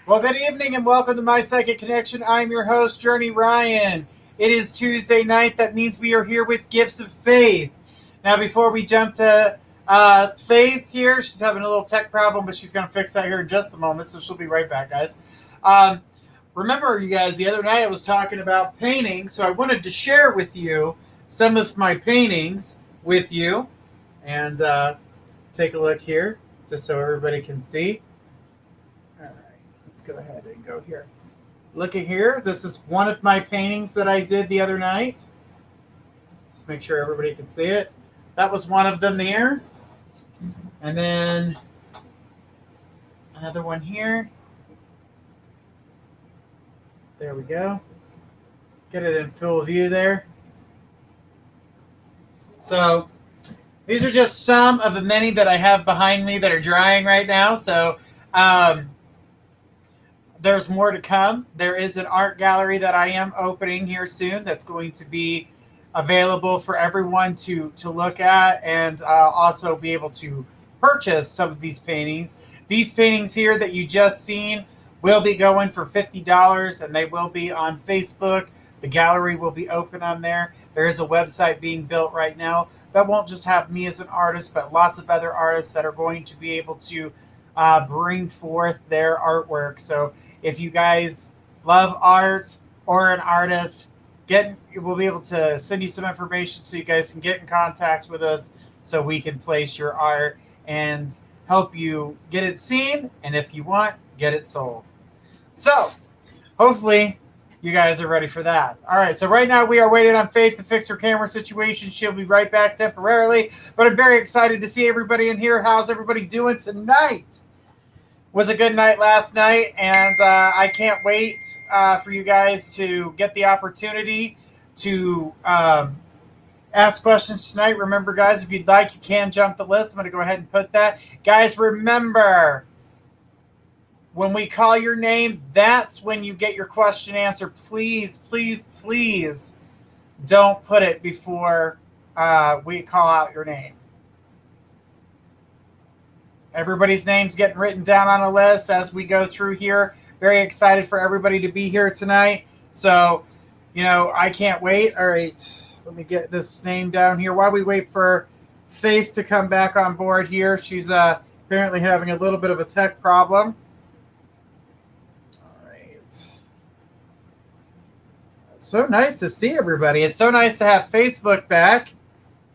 Well, good evening and welcome to My Psychic Connection. I'm your host, Journey Ryan. It is Tuesday night. That means we are here with Gifts of Faith. Now, before we jump to Faith here, she's having a little tech problem, but she's going to fix that here in just a moment, so she'll be right back, guys. Remember, you guys, the other night I was talking about painting, so I wanted to share with you some of my paintings with you. And take a look here, just so everybody can see. All right, let's go ahead and go here. Look at here. This is one of my paintings that I did the other night. Just make sure everybody can see it. That was one of them there. And then another one here. There we go. Get it in full view there. So these are just some of the many that I have behind me that are drying right now. So there's more to come. There is an art gallery that I am opening here soon that's going to be available for everyone to look at and also be able to purchase some of these paintings. These paintings here that you just seen will be going for $50, and they will be on Facebook. The gallery will be open on there. There is a website being built right now that won't just have me as an artist, but lots of other artists that are going to be able to bring forth their artwork. So if you guys love art or an artist, we'll be able to send you some information so you guys can get in contact with us so we can place your art and help you get it seen, and if you want, get it sold. So hopefully you guys are ready for that. All right, so right now we are waiting on Faith to fix her camera situation. She'll be right back temporarily, but I'm very excited to see everybody in here. How's everybody doing tonight? Was a good night last night, and I can't wait for you guys to get the opportunity to ask questions tonight. Remember, guys, if you'd like, you can jump the list. I'm going to go ahead and put that. Guys, remember, when we call your name, that's when you get your question answered. Please, please, please don't put it before we call out your name. Everybody's name's getting written down on a list as we go through here. Very excited for everybody to be here tonight. So, I can't wait. All right, let me get this name down here while we wait for Faith to come back on board here. She's apparently having a little bit of a tech problem. So nice to see everybody. It's so nice to have Facebook back.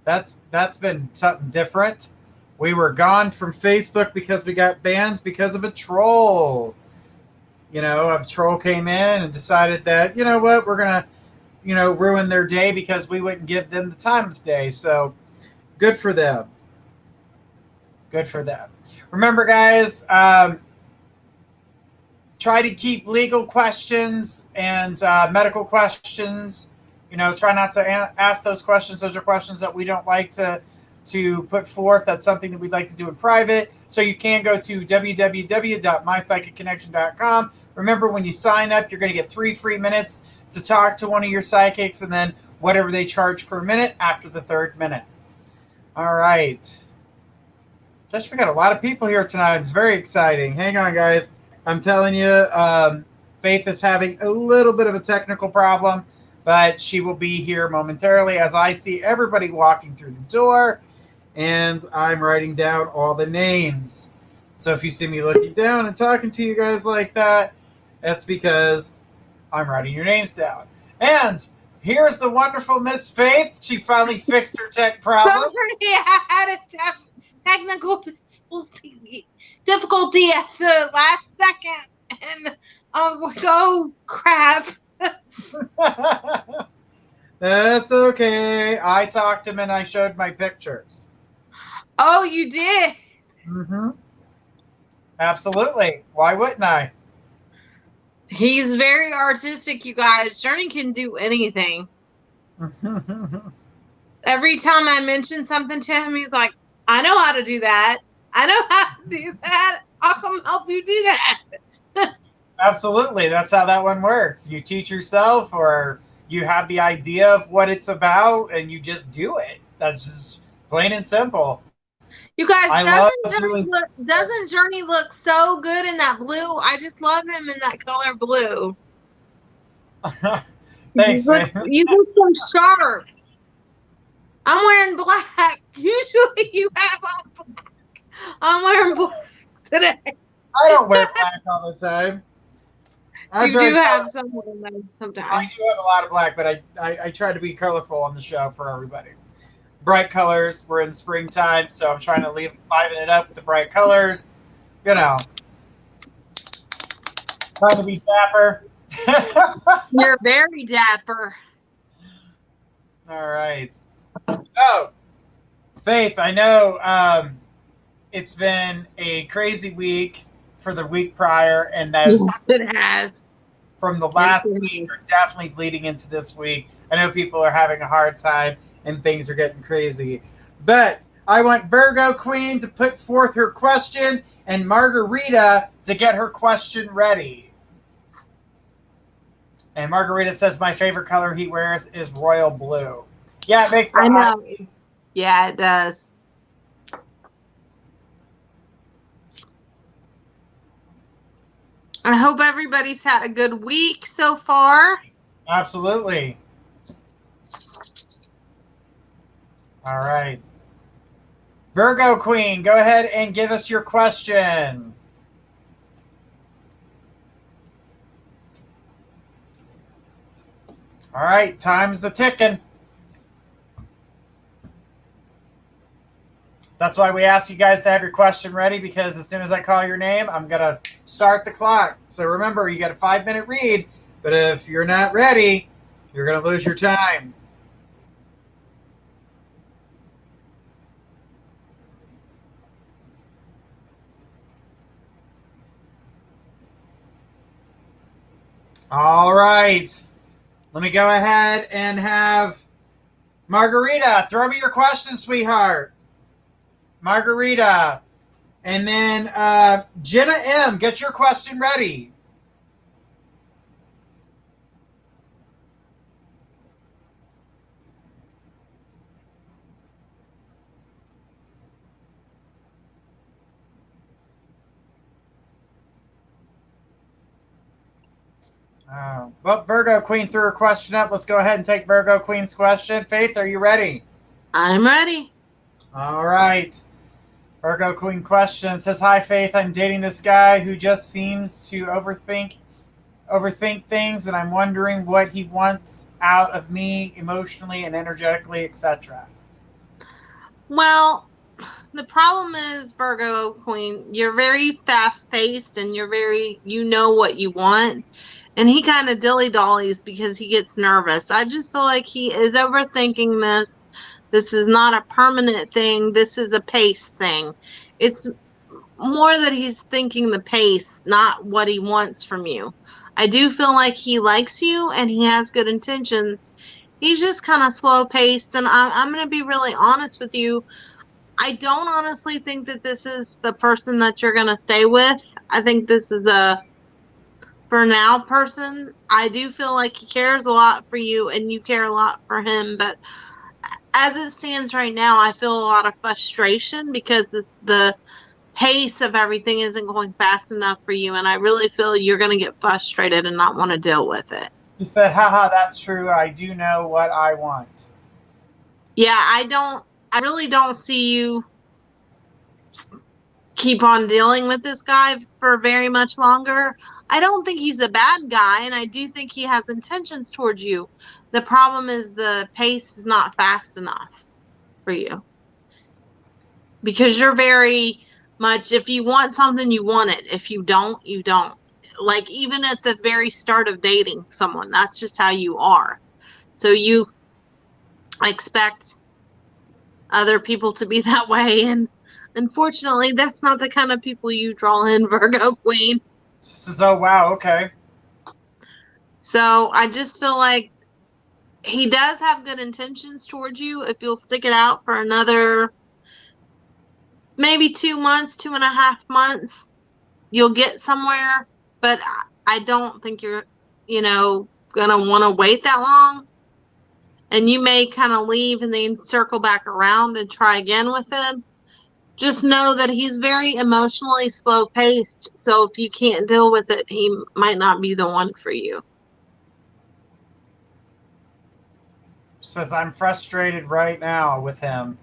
That's been something different. We were gone from Facebook because we got banned because of a troll. A troll came in and decided that, what, we're going to, ruin their day because we wouldn't give them the time of day. So good for them. Good for them. Remember, guys, try to keep legal questions and medical questions. Try not to ask those questions. Those are questions that we don't like to put forth. That's something that we'd like to do in private. So you can go to www.mypsychicconnection.com. Remember, when you sign up, you're going to get 3 free minutes to talk to one of your psychics, and then whatever they charge per minute after the 3rd minute. All right. Gosh, we got a lot of people here tonight. It's very exciting. Hang on, guys. I'm telling you, Faith is having a little bit of a technical problem, but she will be here momentarily as I see everybody walking through the door, and I'm writing down all the names. So if you see me looking down and talking to you guys like that, that's because I'm writing your names down. And here's the wonderful Miss Faith. She finally fixed her tech problem. Sorry, I had a technical difficulty at the last second, and I was like, oh crap. That's okay. I talked to him and I showed my pictures. Oh, you did? Mm-hmm. Absolutely. Why wouldn't I? He's very artistic, you guys. Journey can do anything. Every time I mention something to him, he's like, I know how to do that. I know how to do that. I'll come help you do that. Absolutely. That's how that one works. You teach yourself, or you have the idea of what it's about and you just do it. That's just plain and simple. You guys, I love doing. doesn't Journey look so good in that blue? I just love him in that color blue. Thanks, man. You look so sharp. I'm wearing black. Usually you have on black. I'm wearing black today. I don't wear black all the time. You do have some of them sometimes. I do have a lot of black, but I try to be colorful on the show for everybody. Bright colors. We're in springtime, so I'm trying to liven it up with the bright colors. You know, trying to be dapper. You're very dapper. All right. Oh, Faith, I know it's been a crazy week for the week prior, and those it has. From the last week are definitely bleeding into this week. I know people are having a hard time and things are getting crazy. But I want Virgo Queen to put forth her question and Margarita to get her question ready. And Margarita says, my favorite color he wears is royal blue. Yeah, it makes I know. Yeah, it does. I hope everybody's had a good week so far. Absolutely. All right. Virgo Queen, go ahead and give us your question. All right, time's a-ticking. That's why we ask you guys to have your question ready, because as soon as I call your name, I'm going to start the clock. So remember, you got a 5-minute read, but if you're not ready, you're going to lose your time. All right. Let me go ahead and have Margarita. Throw me your question, sweetheart. Margarita. And then Jenna M., get your question ready. Well, Virgo Queen threw her question up. Let's go ahead and take Virgo Queen's question. Faith, are you ready? I'm ready. All right. Virgo Queen question says, hi, Faith. I'm dating this guy who just seems to overthink things, and I'm wondering what he wants out of me emotionally and energetically, etc. Well, the problem is, Virgo Queen, you're very fast-paced and you know what you want. And he kind of dilly-dollies because he gets nervous. I just feel like he is overthinking this. This is not a permanent thing. This is a pace thing. It's more that he's thinking the pace, not what he wants from you. I do feel like he likes you and he has good intentions. He's just kind of slow-paced. And I'm going to be really honest with you. I don't honestly think that this is the person that you're going to stay with. I think this is a for now person. I do feel like he cares a lot for you and you care a lot for him, but as it stands right now, I feel a lot of frustration because the pace of everything isn't going fast enough for you, and I really feel you're going to get frustrated and not want to deal with it. He said, haha, that's true. I do know what I want. Yeah, I really don't see you keep on dealing with this guy for very much longer. I don't think he's a bad guy, and I do think he has intentions towards you. The problem is the pace is not fast enough for you. Because you're very much, if you want something, you want it. If you don't, you don't. Like, even at the very start of dating someone, that's just how you are. So you expect other people to be that way, and unfortunately, that's not the kind of people you draw in, Virgo Queen. So, wow, okay. So I just feel like he does have good intentions towards you. If you'll stick it out for another maybe 2 months, 2.5 months, you'll get somewhere. But I don't think you're, going to want to wait that long. And you may kind of leave and then circle back around and try again with him. Just know that he's very emotionally slow-paced, so if you can't deal with it, he might not be the one for you. Says I'm frustrated right now with him.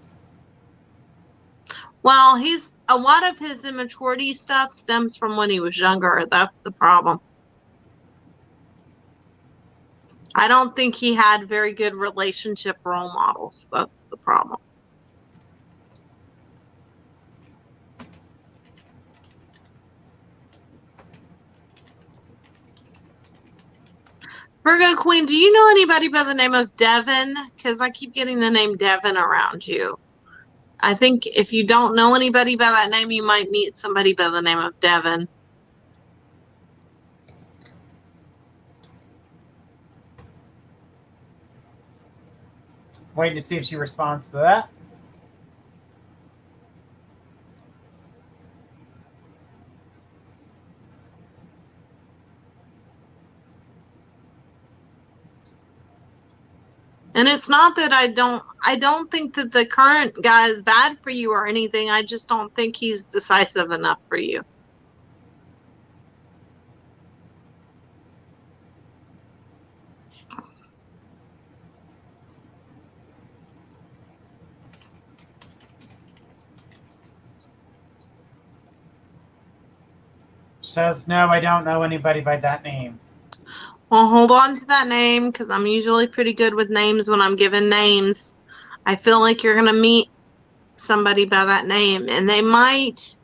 Well, a lot of his immaturity stuff stems from when he was younger. That's the problem. I don't think he had very good relationship role models. That's the problem. Virgo Queen, do you know anybody by the name of Devin? Because I keep getting the name Devin around you. I think if you don't know anybody by that name, you might meet somebody by the name of Devin. Waiting to see if she responds to that. And it's not that I don't think that the current guy is bad for you or anything. I just don't think he's decisive enough for you. Says no, I don't know anybody by that name. Well, hold on to that name because I'm usually pretty good with names when I'm given names. I feel like you're going to meet somebody by that name, and they might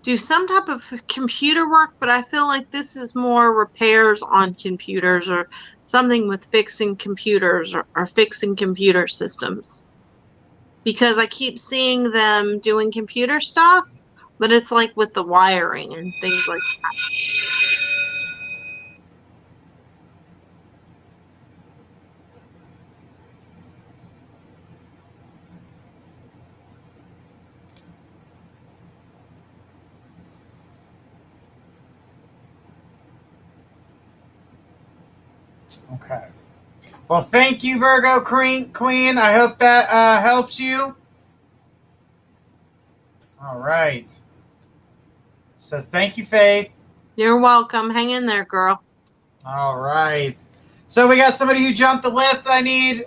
do some type of computer work, but I feel like this is more repairs on computers or something with fixing computers or fixing computer systems. Because I keep seeing them doing computer stuff, but it's like with the wiring and things like that. Okay. Well, thank you, Virgo Queen. I hope that helps you. All right. Says thank you, Faith. You're welcome. Hang in there, girl. All right. So we got somebody who jumped the list. I need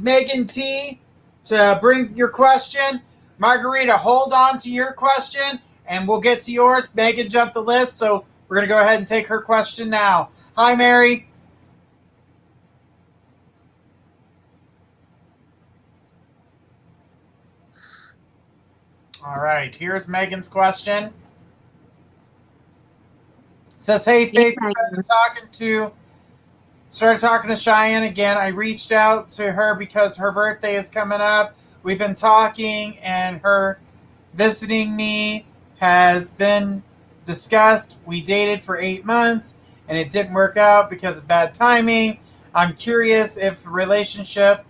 Megan T to bring your question. Margarita, hold on to your question, and we'll get to yours. Megan jumped the list, so we're going to go ahead and take her question now. Hi, Mary. All right, here's Megan's question. It says, hey, Faith, started talking to Cheyenne again. I reached out to her because her birthday is coming up. We've been talking, and her visiting me has been discussed. We dated for 8 months, and it didn't work out because of bad timing. I'm curious if the relationship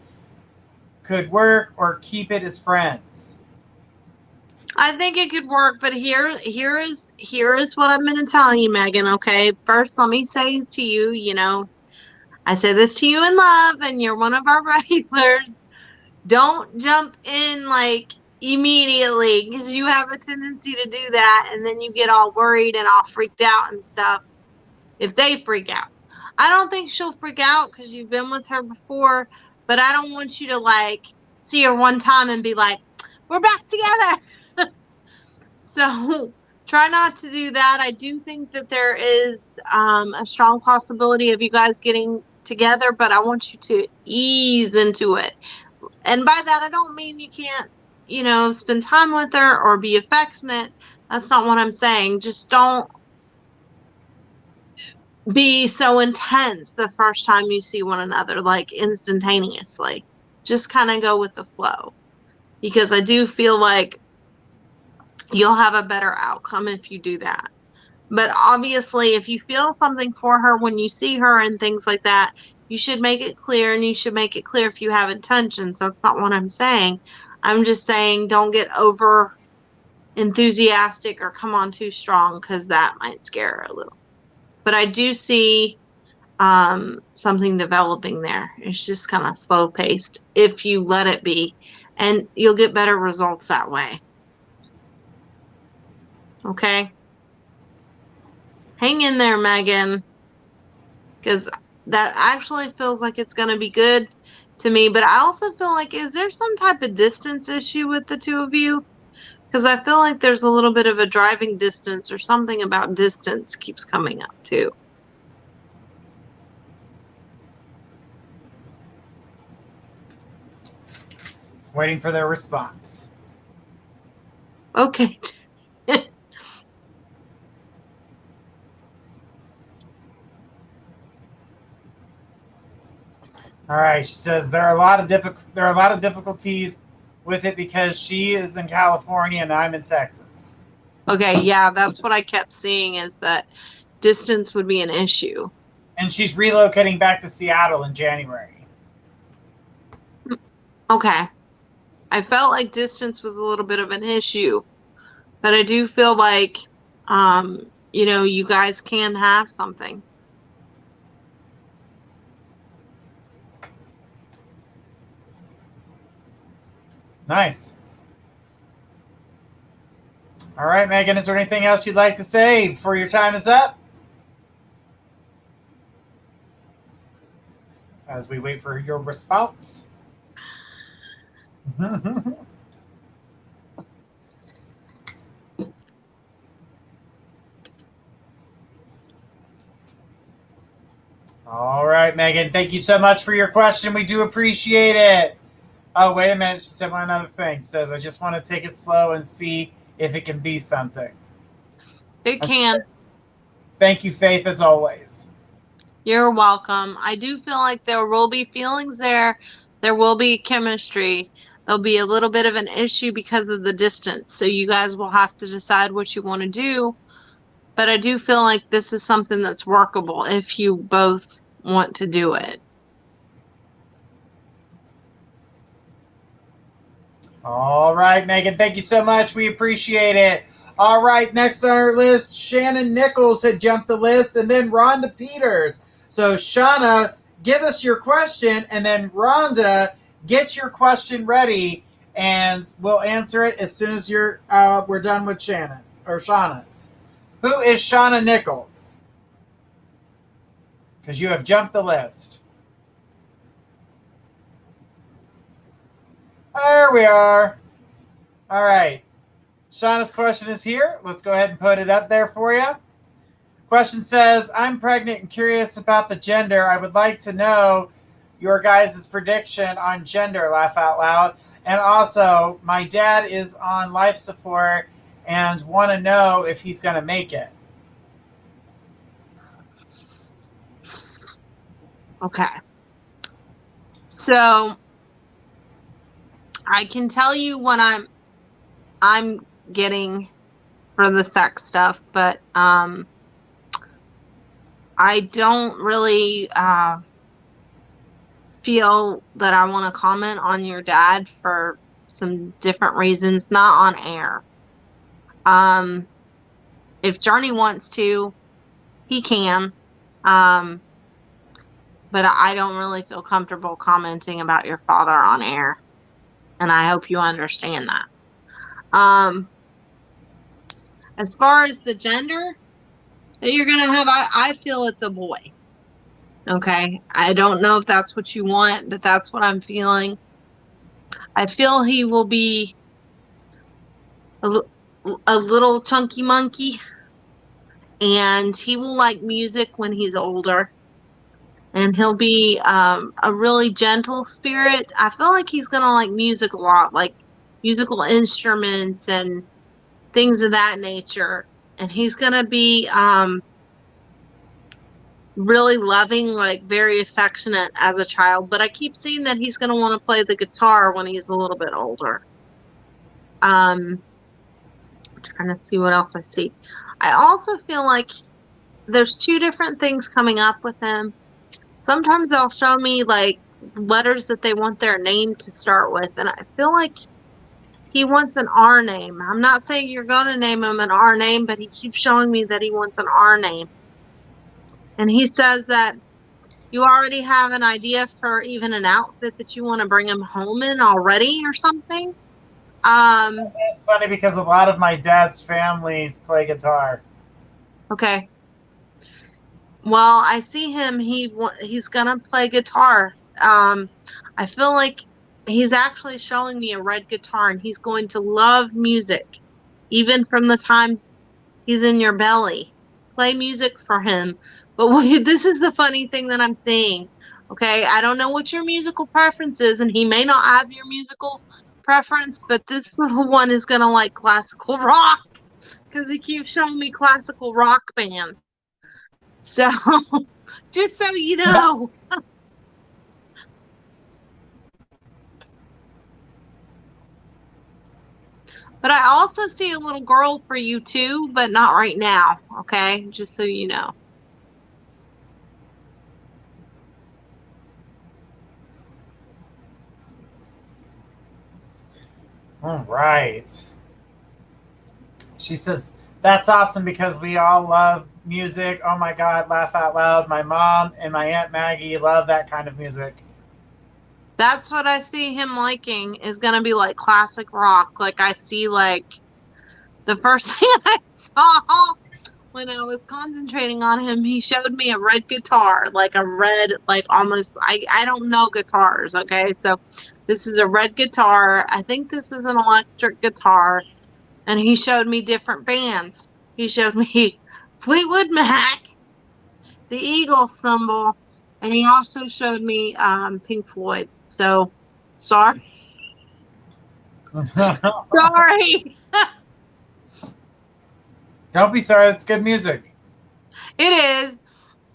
could work or keep it as friends. I think it could work, but here is what I'm going to tell you, Megan, okay? First, let me say to you, you know, I say this to you in love, and you're one of our regulars. Don't jump in like immediately because you have a tendency to do that, and then you get all worried and all freaked out and stuff if they freak out. I don't think she'll freak out because you've been with her before, but I don't want you to like see her one time and be like, we're back together. So try not to do that. I do think that there is a strong possibility of you guys getting together, but I want you to ease into it. And by that, I don't mean you can't, you know, spend time with her or be affectionate. That's not what I'm saying. Just don't be so intense the first time you see one another, like instantaneously. Just kind of go with the flow. Because I do feel like you'll have a better outcome if you do that. But obviously, if you feel something for her when you see her and things like that, you should make it clear, and you should make it clear if you have intentions. That's not what I'm saying. I'm just saying don't get over enthusiastic or come on too strong because that might scare her a little. But I do see something developing there. It's just kind of slow paced if you let it be. and you'll get better results that way. Okay? Hang in there, Megan, because that actually feels like it's going to be good to me. But I also feel like, is there some type of distance issue with the two of you? Because I feel like there's a little bit of a driving distance, or something about distance keeps coming up too. Waiting for their response. Okay. All right, she says there are a lot of difficulties with it because she is in California and I'm in Texas. Okay, yeah, that's what I kept seeing, is that distance would be an issue. And she's relocating back to Seattle in January. Okay. I felt like distance was a little bit of an issue, but I do feel like, you guys can have something. Nice. All right, Megan, is there anything else you'd like to say before your time is up? As we wait for your response. All right, Megan, thank you so much for your question. We do appreciate it. Oh, wait a minute. She said one other thing. Says, I just want to take it slow and see if it can be something. It can. Thank you, Faith, as always. You're welcome. I do feel like there will be feelings there. There will be chemistry. There'll be a little bit of an issue because of the distance. So you guys will have to decide what you want to do. But I do feel like this is something that's workable if you both want to do it. All right, Megan, thank you so much. We appreciate it. All right, next on our list, Shannon Nichols had jumped the list, and then Rhonda Peters. So, Shauna, give us your question, and then Rhonda, get your question ready, and we'll answer it as soon as we're done with Shannon, or Shauna's. Who is Shauna Nichols? Because you have jumped the list. There we are. All right. Shauna's question is here. Let's go ahead and put it up there for you. Question says, I'm pregnant and curious about the gender. I would like to know your guys' prediction on gender, laugh out loud. And also, my dad is on life support and want to know if he's going to make it. Okay. So I can tell you what I'm getting for the sex stuff, but I don't really feel that I want to comment on your dad for some different reasons, not on air. If Journey wants to, he can, but I don't really feel comfortable commenting about your father on air, and I hope you understand that. As far as the gender that you're going to have, I feel it's a boy. Okay. I don't know if that's what you want, but that's what I'm feeling. I feel he will be a little chunky monkey, and he will like music when he's older, and he'll be a really gentle spirit. I feel like he's going to like music a lot, like musical instruments and things of that nature. And he's going to be really loving, like very affectionate as a child. But I keep seeing that he's going to want to play the guitar when he's a little bit older. I'm trying to see what else I see. I also feel like there's two different things coming up with him. Sometimes they'll show me like letters that they want their name to start with, and I feel like he wants an R name. I'm not saying you're going to name him an R name, but he keeps showing me that he wants an R name. And he says that You already have an idea for even an outfit that you want to bring him home in already or something? It's funny because a lot of my dad's families play guitar. Okay. Well, I see him. He's gonna play guitar. I feel like he's actually showing me a red guitar, and he's going to love music, even from the time he's in your belly. Play music for him. But this is the funny thing that I'm seeing. Okay, I don't know what your musical preference is, and he may not have your musical preference, but this little one is gonna like classical rock because he keeps showing me classical rock band. So, just so you know. But I also see a little girl for you too, but not right now. Okay, just so you know. All right. She says, that's awesome because we all love music. Oh my God, laugh out loud. My mom and my Aunt Maggie love that kind of music. That's what I see him liking is gonna be like classic rock. Like I see like the first thing I saw when I was concentrating on him, he showed me a red guitar, like a red, like almost I don't know guitars, okay? So this is a red guitar. I think this is an electric guitar. And he showed me different bands. He showed me Fleetwood Mac, the Eagles symbol, and he also showed me Pink Floyd. So, sorry. Sorry. Don't be sorry, it's good music. It is,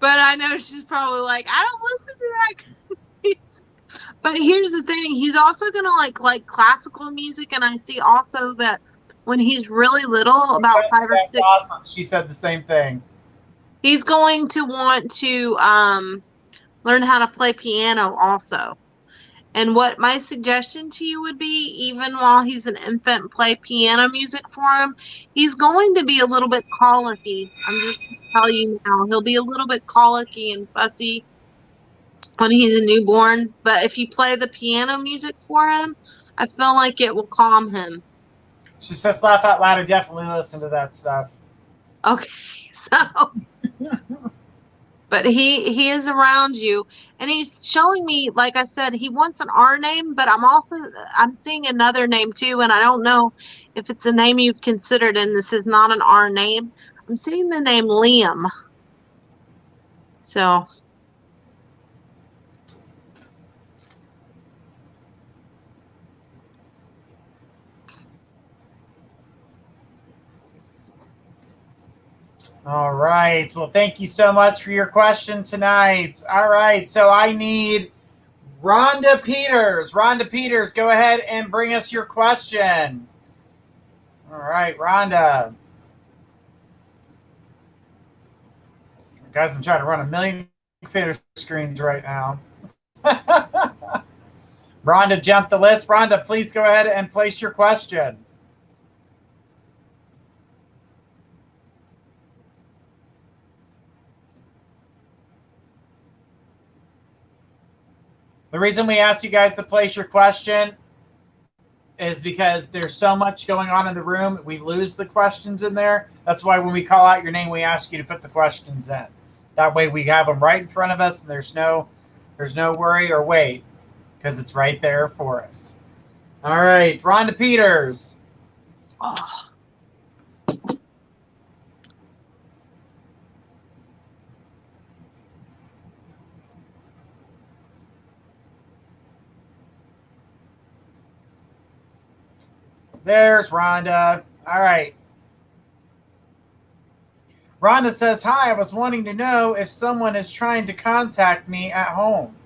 but I know she's probably like, I don't listen to that. But here's the thing, he's also gonna like classical music, and I see also that when he's really little, about 5 or 6, Awesome. She said the same thing. he's going to want to learn how to play piano also. And what my suggestion to you would be, even while he's an infant, play piano music for him. He's going to be a little bit colicky. I'm just going to tell you now. He'll be a little bit colicky and fussy when he's a newborn. But if you play the piano music for him, I feel like it will calm him. She says, laugh out loud. I definitely listen to that stuff. Okay, so... But he is around you, and he's showing me, like I said, he wants an R name, but I'm seeing another name too, and I don't know if it's a name you've considered, and this is not an R name. I'm seeing the name Liam. So All right. Well, thank you so much for your question tonight. All right. So I need Rhonda Peters. Rhonda Peters, go ahead and bring us your question. All right, Rhonda. Guys, I'm trying to run a million computer screens right now. Rhonda jumped the list. Rhonda, please go ahead and place your question. The reason we asked you guys to place your question is because there's so much going on in the room. We lose the questions in there. That's why when we call out your name, we ask you to put the questions in. That way we have them right in front of us, and there's no worry or wait because it's right there for us. All right, Rhonda Peters. oh. There's Rhonda. All right. Rhonda says, hi, I was wanting to know if someone is trying to contact me at home.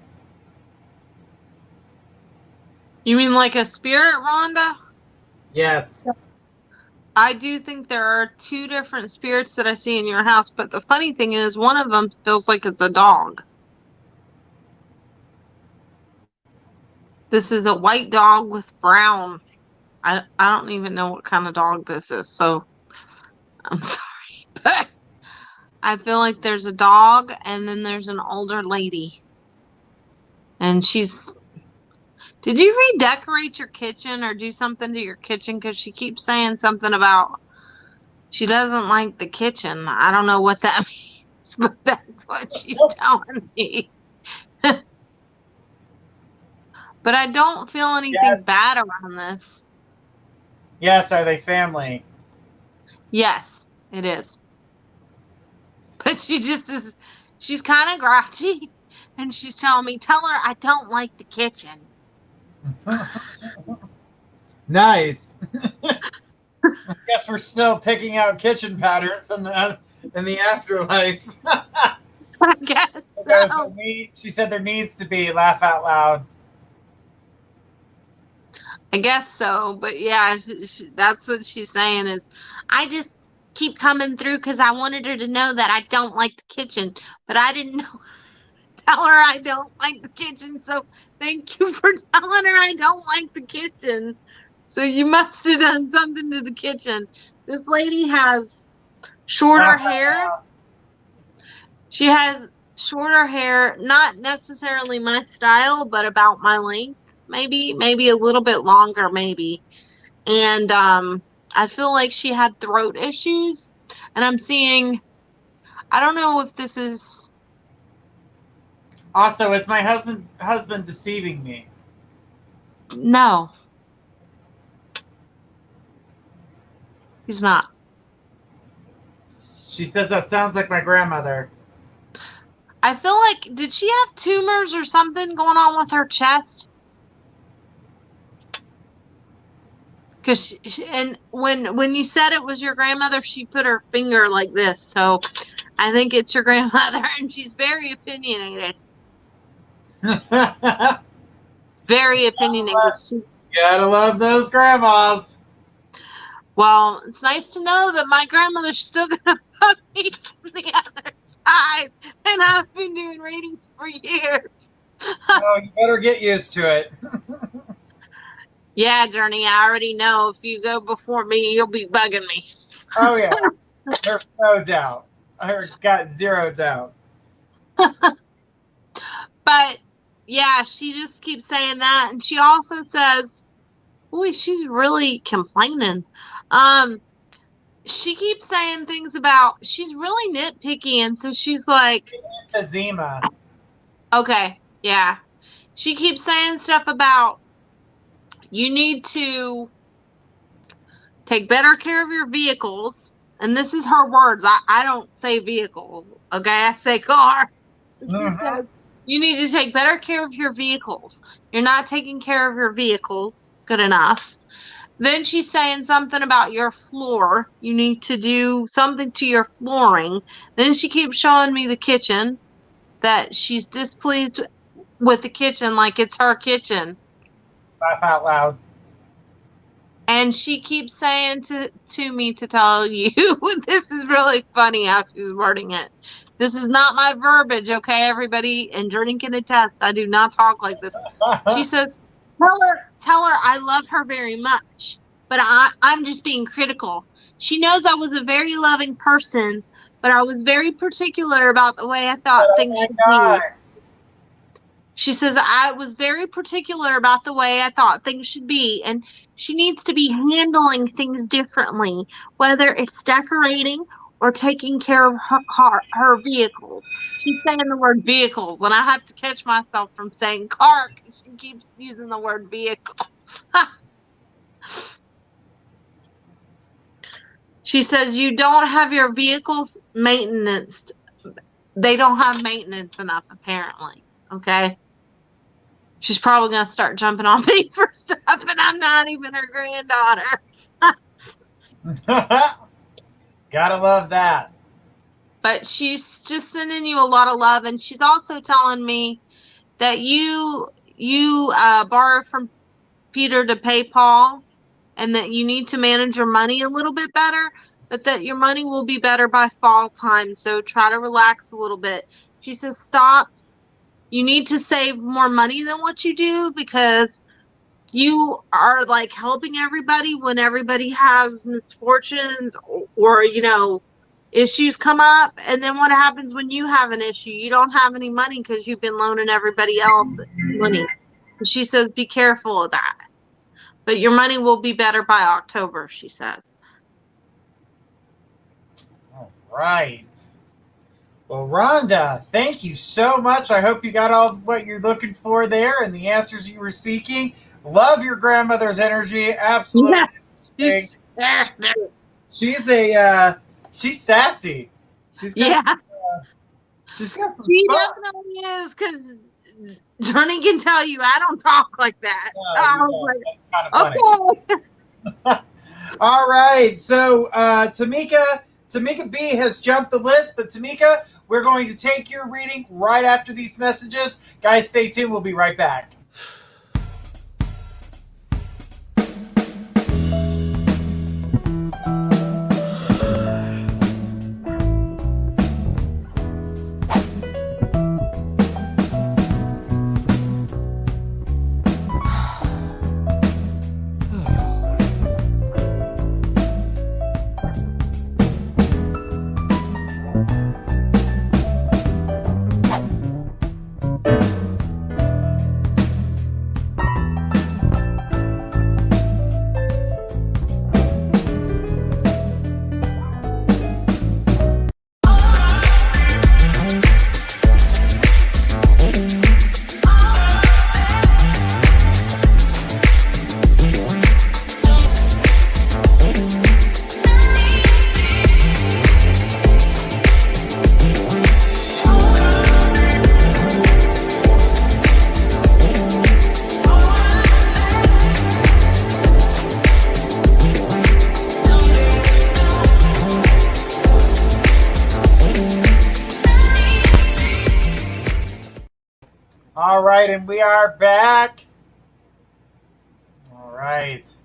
You mean like a spirit, Rhonda? Yes. I do think there are 2 different spirits that I see in your house, but the funny thing is one of them feels like it's a dog. This is a white dog with brown. I don't even know what kind of dog this is, so I'm sorry. But I feel like there's a dog and then there's an older lady. And did you redecorate your kitchen or do something to your kitchen? Because she keeps saying something about she doesn't like the kitchen. I don't know what that means, but that's what she's telling me. But I don't feel anything bad around this. Yes, are they family? Yes, it is. But she just is, she's kind of grouchy. And she's telling me, tell her I don't like the kitchen. Nice. I guess we're still picking out kitchen patterns in the afterlife. I guess so. She said there needs to be laugh out loud. I guess so, but yeah, that's what she's saying is, I just keep coming through because I wanted her to know that I don't like the kitchen, but I didn't know. Tell her I don't like the kitchen, so thank you for telling her I don't like the kitchen. So you must have done something to the kitchen. This lady has shorter hair. She has shorter hair, not necessarily my style, but about my length. Maybe a little bit longer, maybe. And I feel like she had throat issues. And I'm seeing, I don't know if this is. Also, is my husband deceiving me? No. He's not. She says that sounds like my grandmother. I feel like, did she have tumors or something going on with her chest? Because and when you said it was your grandmother, she put her finger like this. So I think it's your grandmother, and she's very opinionated. Very opinionated. Gotta love those grandmas. Well, it's nice to know that my grandmother's still gonna fuck me from the other side, and I've been doing readings for years. Oh, you better get used to it. Yeah, Journey, I already know if you go before me, you'll be bugging me. Oh, yeah. There's no doubt. I got zero doubt. But, yeah, she just keeps saying that. And she also says, boy, she's really complaining. She keeps saying things about, she's really nitpicky. And so she's like, Azima. Okay, yeah. She keeps saying stuff about, you need to take better care of your vehicles. And this is her words. I don't say vehicle. Okay, I say car. She says, you need to take better care of your vehicles. You're not taking care of your vehicles good enough. Then she's saying something about your floor. You need to do something to your flooring. Then she keeps showing me the kitchen, that she's displeased with the kitchen like it's her kitchen. Laugh out loud. And she keeps saying to me to tell you, this is really funny how she's wording it. This is not my verbiage, okay, everybody? And Jordan can attest, I do not talk like this. She says, tell her I love her very much, but I'm just being critical. She knows I was a very loving person, but I was very particular about the way I thought things should be. She says, I was very particular about the way I thought things should be, and she needs to be handling things differently, whether it's decorating or taking care of her vehicles. She's saying the word vehicles, and I have to catch myself from saying car because she keeps using the word vehicle. She says, you don't have your vehicles maintenance. They don't have maintenance enough, apparently. Okay? She's probably going to start jumping on me for stuff, and I'm not even her granddaughter. Gotta love that. But she's just sending you a lot of love, and she's also telling me that you borrow from Peter to pay Paul, and that you need to manage your money a little bit better, but that your money will be better by fall time, so try to relax a little bit. She says, stop. You need to save more money than what you do because you are like helping everybody when everybody has misfortunes or you know, issues come up, and then what happens when you have an issue? You don't have any money because you've been loaning everybody else money. And she says, be careful of that. But your money will be better by October, she says. All right. Well, Rhonda, thank you so much. I hope you got all what you're looking for there and the answers you were seeking. Love your grandmother's energy. Absolutely. Yeah. She's sassy. She's got some She spunk. definitely is, because Journey can tell you I don't talk like that. I was That's kind of funny. okay. All right. So Tamika B has jumped the list, but Tamika, we're going to take your reading right after these messages. Guys, stay tuned. We'll be right back. All right, and we are back. All right.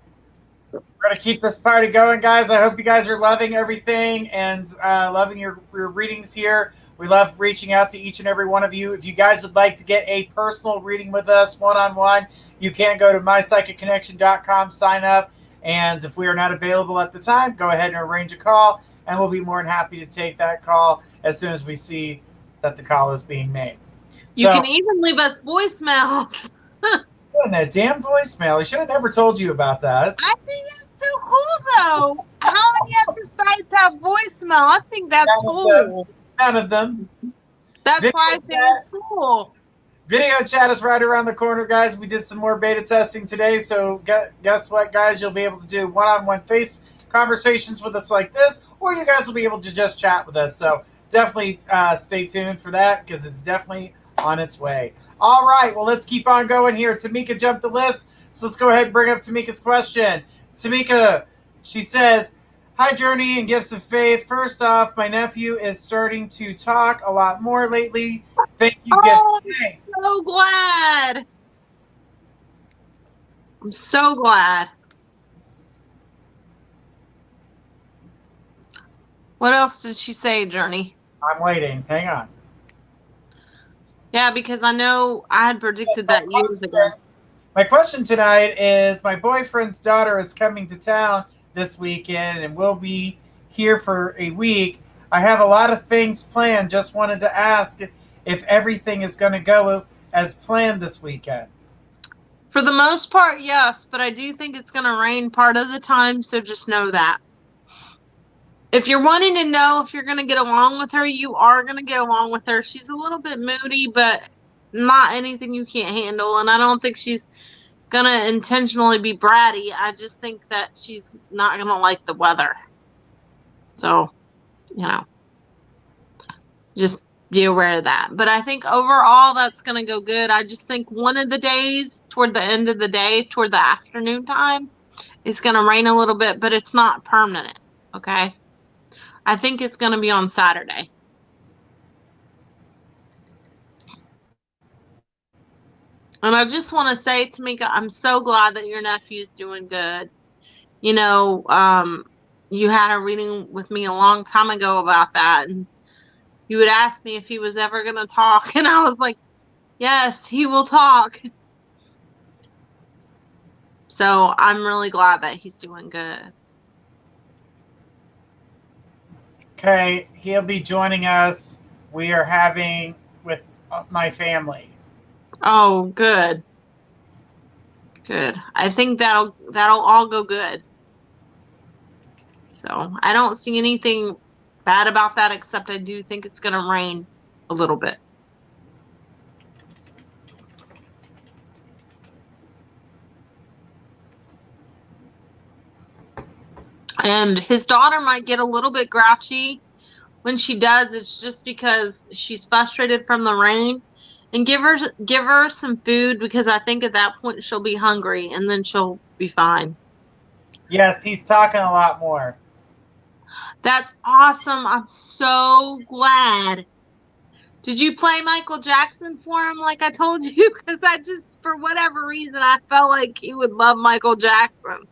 We're going to keep this party going, guys. I hope you guys are loving everything and loving your readings here. We love reaching out to each and every one of you. If you guys would like to get a personal reading with us one-on-one, you can go to mypsychicconnection.com, sign up, and if we are not available at the time, go ahead and arrange a call, and we'll be more than happy to take that call as soon as we see that the call is being made. You can even leave us voicemails. That damn voicemail. I should have never told you about that. I think that's so cool, though. How many other sites have voicemail? I think that's cool. None of them. That's why I think it's cool. Video chat is right around the corner, guys. We did some more beta testing today, so guess what, guys? You'll be able to do one-on-one face conversations with us like this, or you guys will be able to just chat with us. So definitely stay tuned for that, because it's definitely on its way. All right, well, let's keep on going here. Tamika jumped the list, so let's go ahead and bring up Tamika's question. Tamika, she says, hi, Journey and Gifts of Faith. First off, my nephew is starting to talk a lot more lately. Thank you, Gifts of Faith. I'm so glad. I'm so glad. What else did she say, Journey? I'm waiting. Hang on. Yeah, because I know I had predicted that years ago. My question tonight is, my boyfriend's daughter is coming to town this weekend and will be here for a week. I have a lot of things planned. Just wanted to ask if everything is going to go as planned this weekend. For the most part, yes, but I do think it's going to rain part of the time, so just know that. If you're wanting to know if you're going to get along with her, you are going to get along with her. She's a little bit moody, but not anything you can't handle. And I don't think she's going to intentionally be bratty. I just think that she's not going to like the weather. So, just be aware of that. But I think overall that's going to go good. I just think one of the days toward the end of the day, toward the afternoon time, it's going to rain a little bit, but it's not permanent. Okay? I think it's going to be on Saturday. And I just want to say, Tamika, I'm so glad that your nephew's doing good. You had a reading with me a long time ago about that. And you would ask me if he was ever going to talk. And I was like, yes, he will talk. So I'm really glad that he's doing good. Okay, he'll be joining us. We are having with my family. Oh, good. Good. I think that'll all go good. So I don't see anything bad about that, except I do think it's going to rain a little bit. And his daughter might get a little bit grouchy. When she does, it's just because she's frustrated from the rain. And give her some food, because I think at that point she'll be hungry and then she'll be fine. Yes, he's talking a lot more. That's awesome. I'm so glad. Did you play Michael Jackson for him like I told you? Because I just, for whatever reason, I felt like he would love Michael Jackson.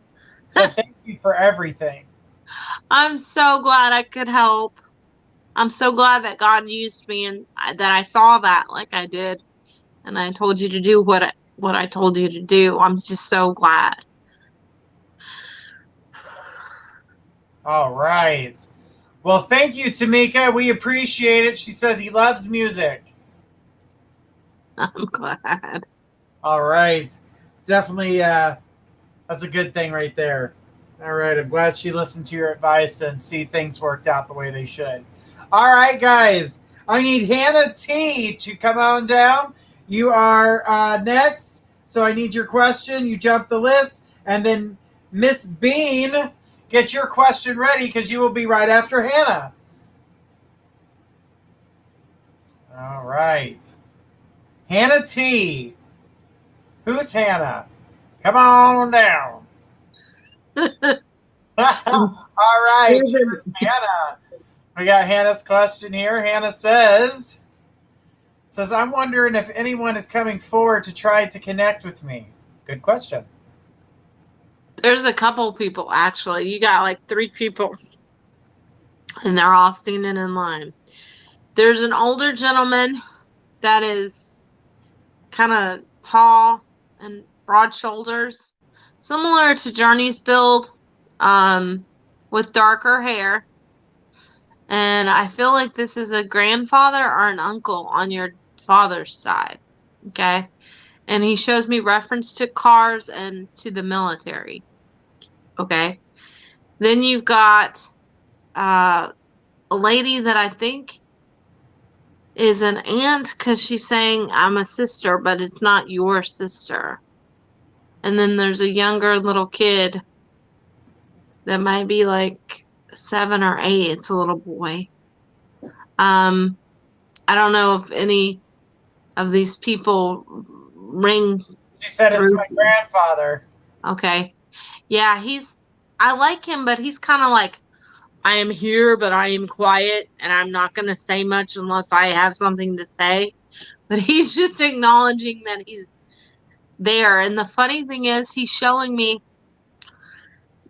So thank you for everything. I'm so glad I could help. I'm so glad that God used me and that I saw that like I did. And I told you to do what I told you to do. I'm just so glad. All right. Well, thank you, Tamika. We appreciate it. She says he loves music. I'm glad. All right. Definitely, that's a good thing right there. All right. I'm glad she listened to your advice and see things worked out the way they should. All right, guys. I need Hannah T to come on down. You are next. So I need your question. You jump the list. And then Miss Bean, get your question ready because you will be right after Hannah. All right. Hannah T. Who's Hannah? Come on down. All right. Here's Hannah. We got Hannah's question here. Hannah says, I'm wondering if anyone is coming forward to try to connect with me. Good question. There's a couple people, actually. You got like 3 people, and they're all standing in line. There's an older gentleman that is kind of tall and broad shoulders, similar to Journey's build, with darker hair. And I feel like this is a grandfather or an uncle on your father's side. Okay. And he shows me reference to cars and to the military. Okay. Then you've got a lady that I think is an aunt, because she's saying I'm a sister, but it's not your sister. And then there's a younger little kid that might be like 7 or 8. It's a little boy. I don't know if any of these people ring She said through. it's my grandfather. Okay. Yeah, I like him, but he's kind of like, I am here, but I am quiet, and I'm not going to say much unless I have something to say. But he's just acknowledging that he's there. And the funny thing is, he's showing me,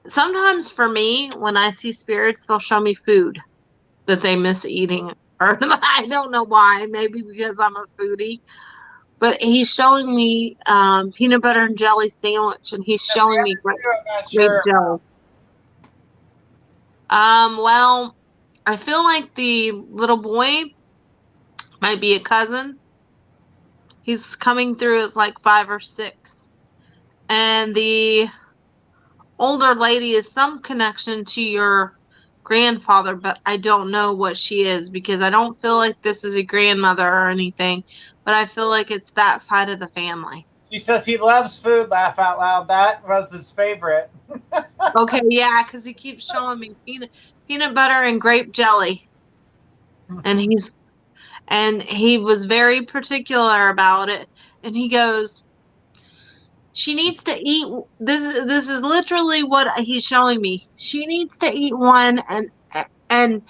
sometimes for me, when I see spirits, they'll show me food that they miss eating. Or I don't know why, maybe because I'm a foodie. But he's showing me peanut butter and jelly sandwich, and he's showing me I'm not grape sure. jelly. Well, I feel like the little boy might be a cousin. He's coming through as like 5 or 6. And the older lady is some connection to your grandfather, but I don't know what she is, because I don't feel like this is a grandmother or anything, but I feel like it's that side of the family. She says he loves food, laugh out loud. That was his favorite. Okay, yeah, because he keeps showing me peanut butter and grape jelly. And he was very particular about it. And he goes, she needs to eat this is literally what he's showing me. She needs to eat one and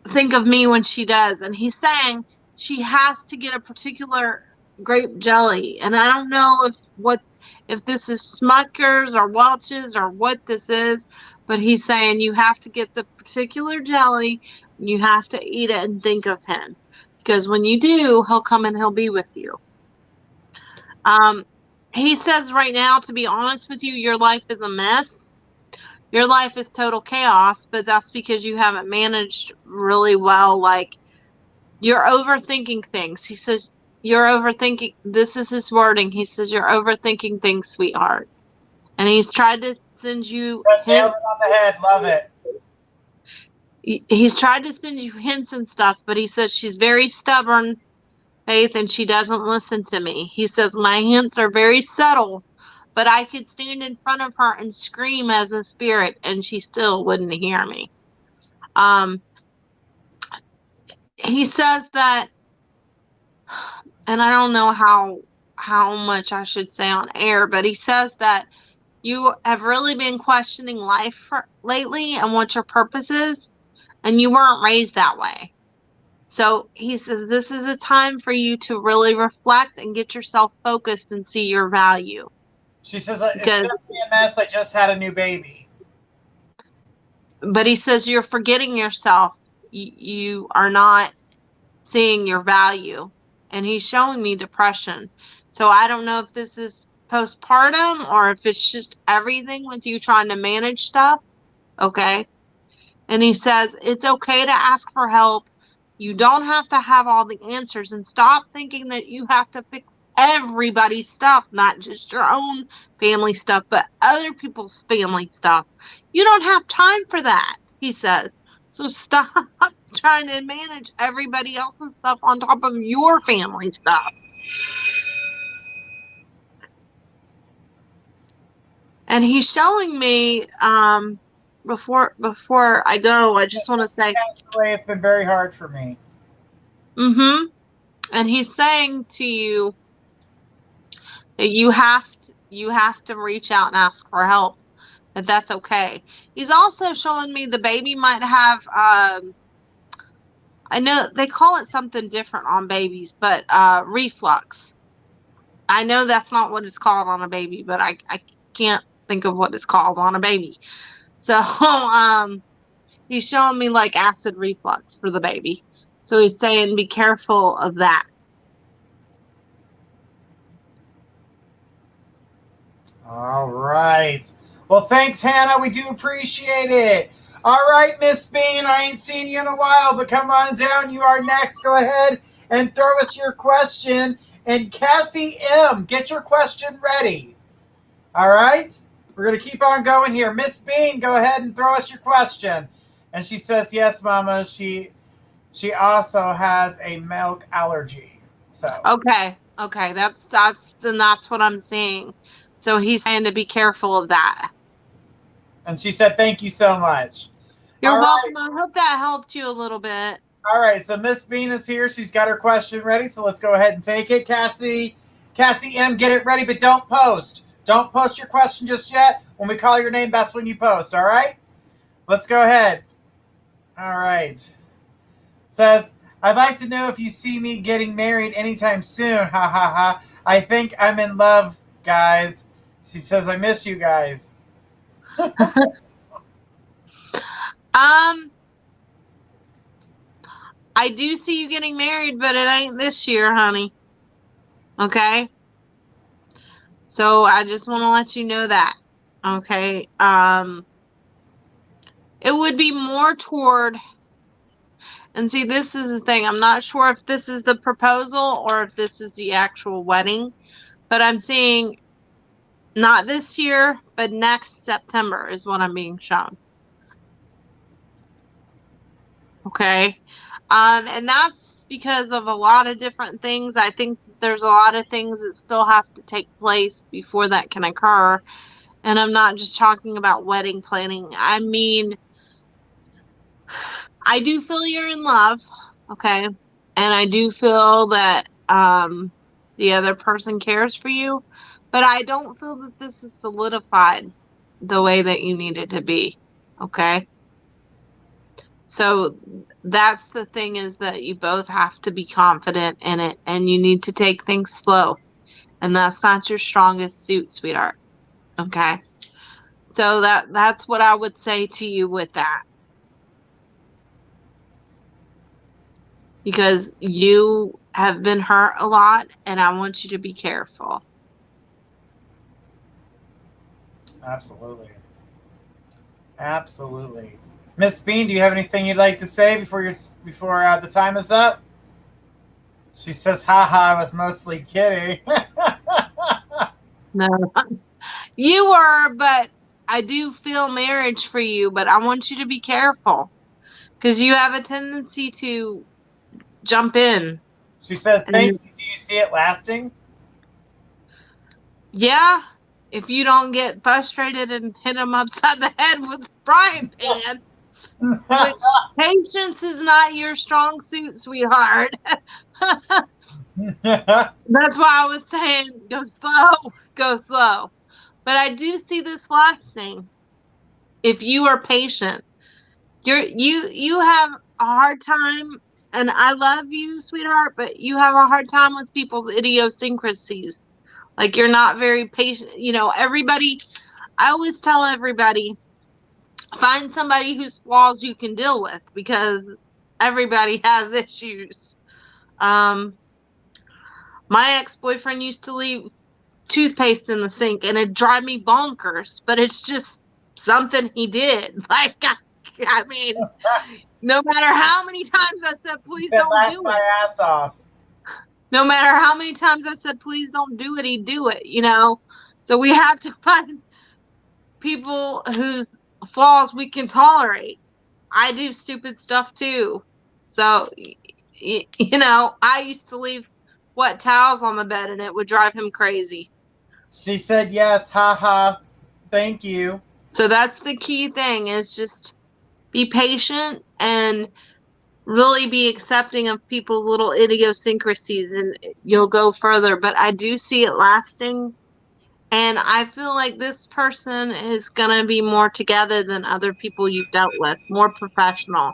think of me when she does. And he's saying she has to get a particular grape jelly. And I don't know if this is Smucker's or Welch's or what this is, but he's saying you have to get the particular jelly and you have to eat it and think of him. Because when you do, he'll come and he'll be with you. He says right now, to be honest with you, your life is a mess. your life is total chaos, but that's because you haven't managed really well. Like, you're overthinking things. He says, you're overthinking. This is his wording. He says, you're overthinking things, sweetheart. And he's tried to send you Nailed hints. it on the head. Love it. He's tried to send you hints and stuff, but he says she's very stubborn, Faith, and she doesn't listen to me. He says, my hints are very subtle, but I could stand in front of her and scream as a spirit, and she still wouldn't hear me. He says that, and I don't know how much I should say on air, but he says that you have really been questioning life lately and what your purpose is, and you weren't raised that way. So he says this is a time for you to really reflect and get yourself focused and see your value. She says, it's going to be a mess. I just had a new baby. But he says you're forgetting yourself. You are not seeing your value. And he's showing me depression. So I don't know if this is postpartum or if it's just everything with you trying to manage stuff. Okay. And he says it's okay to ask for help. You don't have to have all the answers, and stop thinking that you have to fix everybody's stuff, not just your own family stuff, but other people's family stuff. You don't have time for that, he says. So stop trying to manage everybody else's stuff on top of your family stuff. And he's showing me, before I go, I just want to say, it's been very hard for me. And he's saying to you that you have to reach out and ask for help. That's okay. He's also showing me the baby might have, I know they call it something different on babies, but reflux. I know that's not what it's called on a baby, but I can't think of what it's called on a baby. So he's showing me like acid reflux for the baby. So he's saying be careful of that. All right. Well, thanks, Hannah. We do appreciate it. All right, Miss Bean, I ain't seen you in a while, but come on down. You are next. Go ahead and throw us your question. And Cassie M., get your question ready. All right? We're going to keep on going here. Miss Bean, go ahead and throw us your question. And she says, yes, Mama, she also has a milk allergy. So Okay. That's what I'm seeing. So he's saying to be careful of that. And she said, thank you so much. You're welcome. I hope that helped you a little bit. All right, so Miss Bean is here. She's got her question ready, so let's go ahead and take it. Cassie M., get it ready, but don't post. Don't post your question just yet. When we call your name, that's when you post, all right? Let's go ahead. All right. Says, I'd like to know if you see me getting married anytime soon. Ha, ha, ha. I think I'm in love, guys. She says, I miss you guys. I do see you getting married, but it ain't this year, honey. Okay? So I just want to let you know that. Okay? It would be more toward, and see, this is the thing. I'm not sure if this is the proposal or if this is the actual wedding, but I'm seeing not this year, but next September is what I'm being shown. Okay? And that's because of a lot of different things. I think there's a lot of things that still have to take place before that can occur. And I'm not just talking about wedding planning. I mean, I do feel you're in love, okay? And I do feel that the other person cares for you, but I don't feel that this is solidified the way that you need it to be, okay? So that's the thing, is that you both have to be confident in it, and you need to take things slow. And that's not your strongest suit, sweetheart. Okay? So that's what I would say to you with that. Because you have been hurt a lot, and I want you to be careful. Absolutely. Absolutely. Miss Bean, do you have anything you'd like to say before the time is up? She says, haha, I was mostly kidding. No, you were, but I do feel marriage for you, but I want you to be careful because you have a tendency to jump in. She says, thank And you. Do you see it lasting? yeah, if you don't get frustrated and hit them upside the head with a frying pan, which patience is not your strong suit, sweetheart. That's why I was saying go slow, go slow. But I do see this lasting if you are patient. You have a hard time, and I love you, sweetheart, but you have a hard time with people's idiosyncrasies. Like you're not very patient. You know, everybody, I always tell everybody, find somebody whose flaws you can deal with because everybody has issues. Um, my ex-boyfriend used to leave toothpaste in the sink and it'd drive me bonkers, but it's just something he did. Like, I mean, no matter how many times I said, please don't do my it. ass off. No matter how many times I said, please don't do it, he'd do it, you know? So we have to find people whose flaws we can tolerate. I do stupid stuff too. So, you know, I used to leave wet towels on the bed and it would drive him crazy. She said yes, haha. Thank you. So that's the key thing is just be patient and really be accepting of people's little idiosyncrasies and you'll go further. But I do see it lasting. And I feel like this person is going to be more together than other people you've dealt with, more professional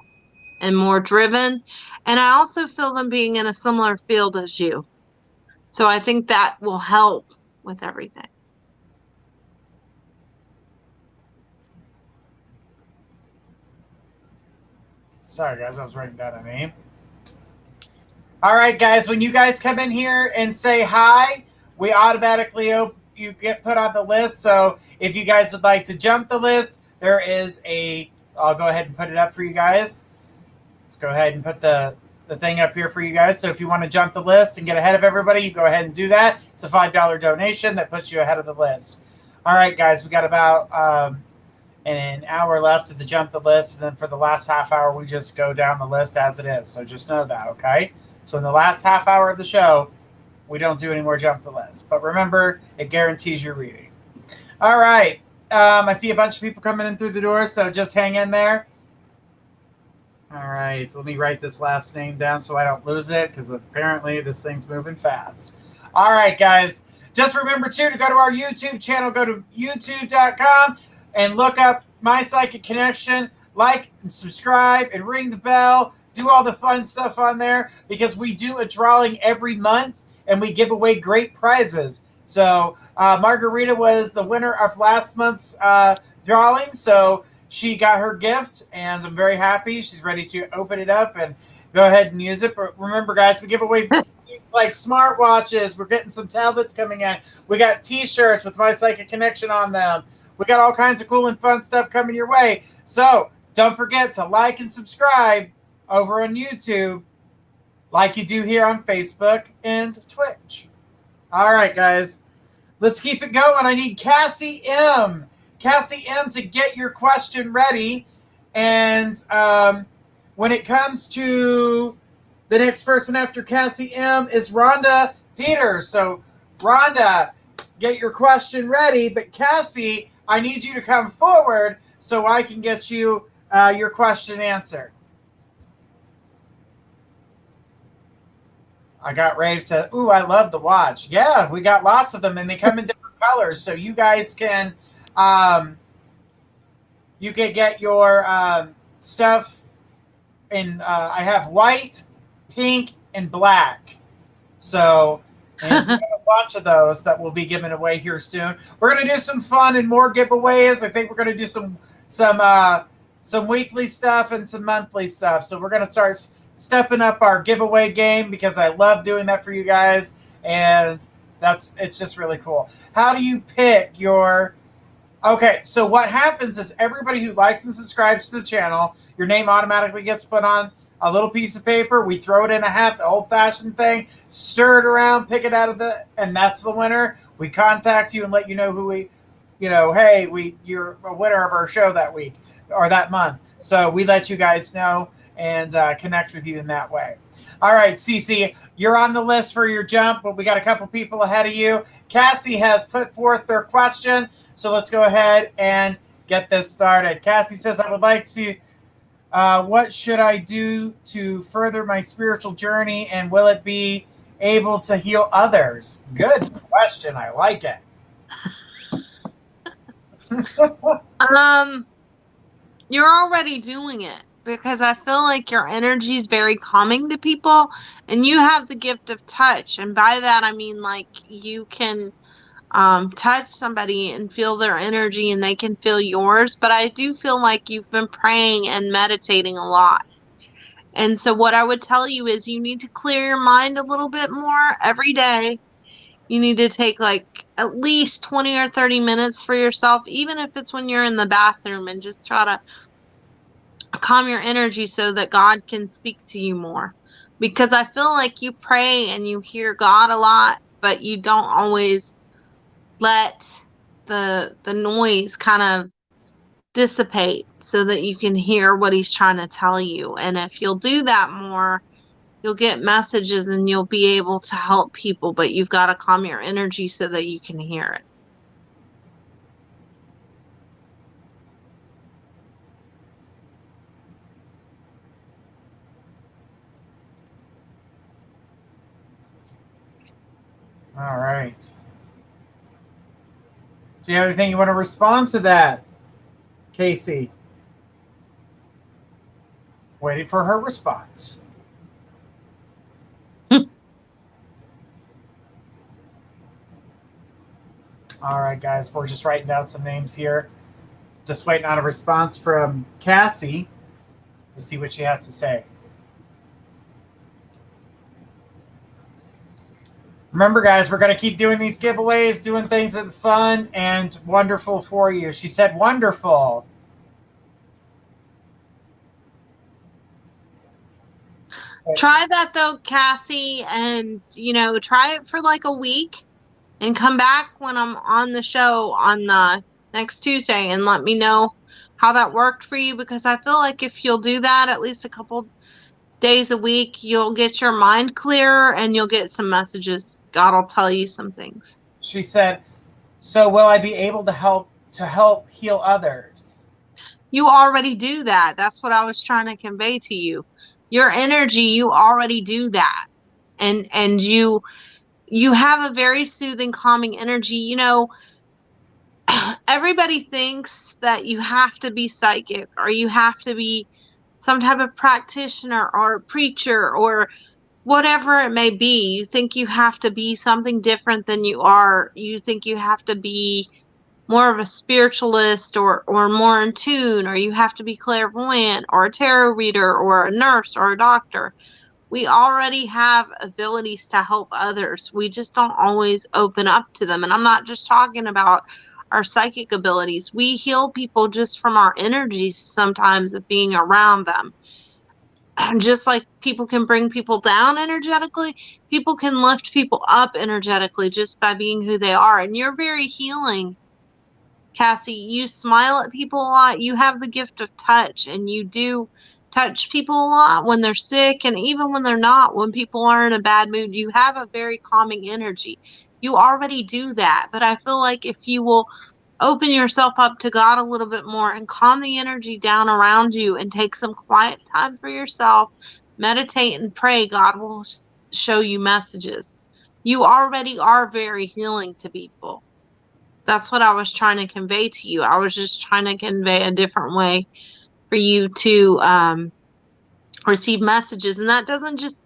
and more driven. And I also feel them being in a similar field as you. So I think that will help with everything. Sorry, guys, I was writing down a name. All right, guys, when you guys come in here and say hi, we automatically you get put on the list. So if you guys would like to jump the list, there is I'll go ahead and put it up for you guys. Let's go ahead and put the thing up here for you guys. So if you want to jump the list and get ahead of everybody, you go ahead and do that. It's a $5 donation that puts you ahead of the list. All right, guys, we got about an hour left to jump the list. And then for the last half hour, we just go down the list as it is. So just know that, okay? So in the last half hour of the show, we don't do any more jump the list. But remember, it guarantees your reading. All right. I see a bunch of people coming in through the door, so just hang in there. All right. So let me write this last name down so I don't lose it because apparently this thing's moving fast. All right, guys. Just remember, too, to go to our YouTube channel. Go to youtube.com and look up My Psychic Connection. Like and subscribe and ring the bell. Do all the fun stuff on there because we do a drawing every month and we give away great prizes. So Margarita was the winner of last month's drawing, so she got her gift, and I'm very happy. She's ready to open it up and go ahead and use it. But remember, guys, we give away things like smartwatches. We're getting some tablets coming in. We got T-shirts with My Psychic Connection on them. We got all kinds of cool and fun stuff coming your way. So don't forget to like and subscribe over on YouTube like you do here on Facebook and Twitch. All right, guys. Let's keep it going. I need Cassie M. Cassie M to get your question ready. And when it comes to the next person after Cassie M is Rhonda Peters. So, Rhonda, get your question ready. But, Cassie, I need you to come forward so I can get you your question answered. I got Rave said, ooh, I love the watch. Yeah, we got lots of them, and they come in different colors. So you guys can you can get your stuff in, I have white, pink, and black. So and we have a bunch of those that will be given away here soon. We're going to do some fun and more giveaways. I think we're going to do some weekly stuff and some monthly stuff. So we're going to start stepping up our giveaway game because I love doing that for you guys, and it's just really cool. How do you pick your Okay, so what happens is everybody who likes and subscribes to the channel, your name automatically gets put on a little piece of paper. We throw it in a hat, the old-fashioned thing, stir it around, pick it out of the, and that's the winner. We contact you and let you know who we, hey, you're a winner of our show that week or that month. So we let you guys know and connect with you in that way. All right, Cece, you're on the list for your jump, but we got a couple people ahead of you. Cassie has put forth their question, so let's go ahead and get this started. Cassie says, I would like to, what should I do to further my spiritual journey, and will it be able to heal others? Good question. I like it. You're already doing it because I feel like your energy is very calming to people and you have the gift of touch. And by that, I mean like you can touch somebody and feel their energy and they can feel yours. But I do feel like you've been praying and meditating a lot. And so what I would tell you is you need to clear your mind a little bit more every day. You need to take like at least 20 or 30 minutes for yourself, even if it's when you're in the bathroom, and just try to calm your energy so that God can speak to you more. Because I feel like you pray and you hear God a lot, but you don't always let the noise kind of dissipate so that you can hear what he's trying to tell you. And if you'll do that more, you'll get messages and you'll be able to help people, but you've got to calm your energy so that you can hear it. All right. Do you have anything you want to respond to that, Casey? Waiting for her response. All right, guys, we're just writing down some names here. Just waiting on a response from Cassie to see what she has to say. Remember, guys, we're going to keep doing these giveaways, doing things that are fun and wonderful for you. She said wonderful. Try that though, Cassie, and try it for like a week and come back when I'm on the show on next Tuesday and let me know how that worked for you, because I feel like if you'll do that at least a couple days a week, you'll get your mind clearer and you'll get some messages. God will tell you some things. She said, so will I be able to help heal others? You already do that. That's what I was trying to convey to you. Your energy, you already do that. And you have a very soothing, calming energy. Everybody thinks that you have to be psychic or you have to be some type of practitioner or a preacher or whatever it may be. You think you have to be something different than you are. You think you have to be more of a spiritualist or more in tune, or you have to be clairvoyant or a tarot reader or a nurse or a doctor. We already have abilities to help others. We just don't always open up to them. And I'm not just talking about our psychic abilities. We heal people just from our energies sometimes of being around them. Just like people can bring people down energetically, people can lift people up energetically just by being who they are. And you're very healing, Cassie. You smile at people a lot. You have the gift of touch, and you do touch people a lot when they're sick and even when they're not. When people are in a bad mood, you have a very calming energy. You already do that. But I feel like if you will open yourself up to God a little bit more and calm the energy down around you and take some quiet time for yourself, meditate and pray, God will show you messages. You already are very healing to people. That's what I was trying to convey to you. I was just trying to convey a different way for you to receive messages. And that doesn't just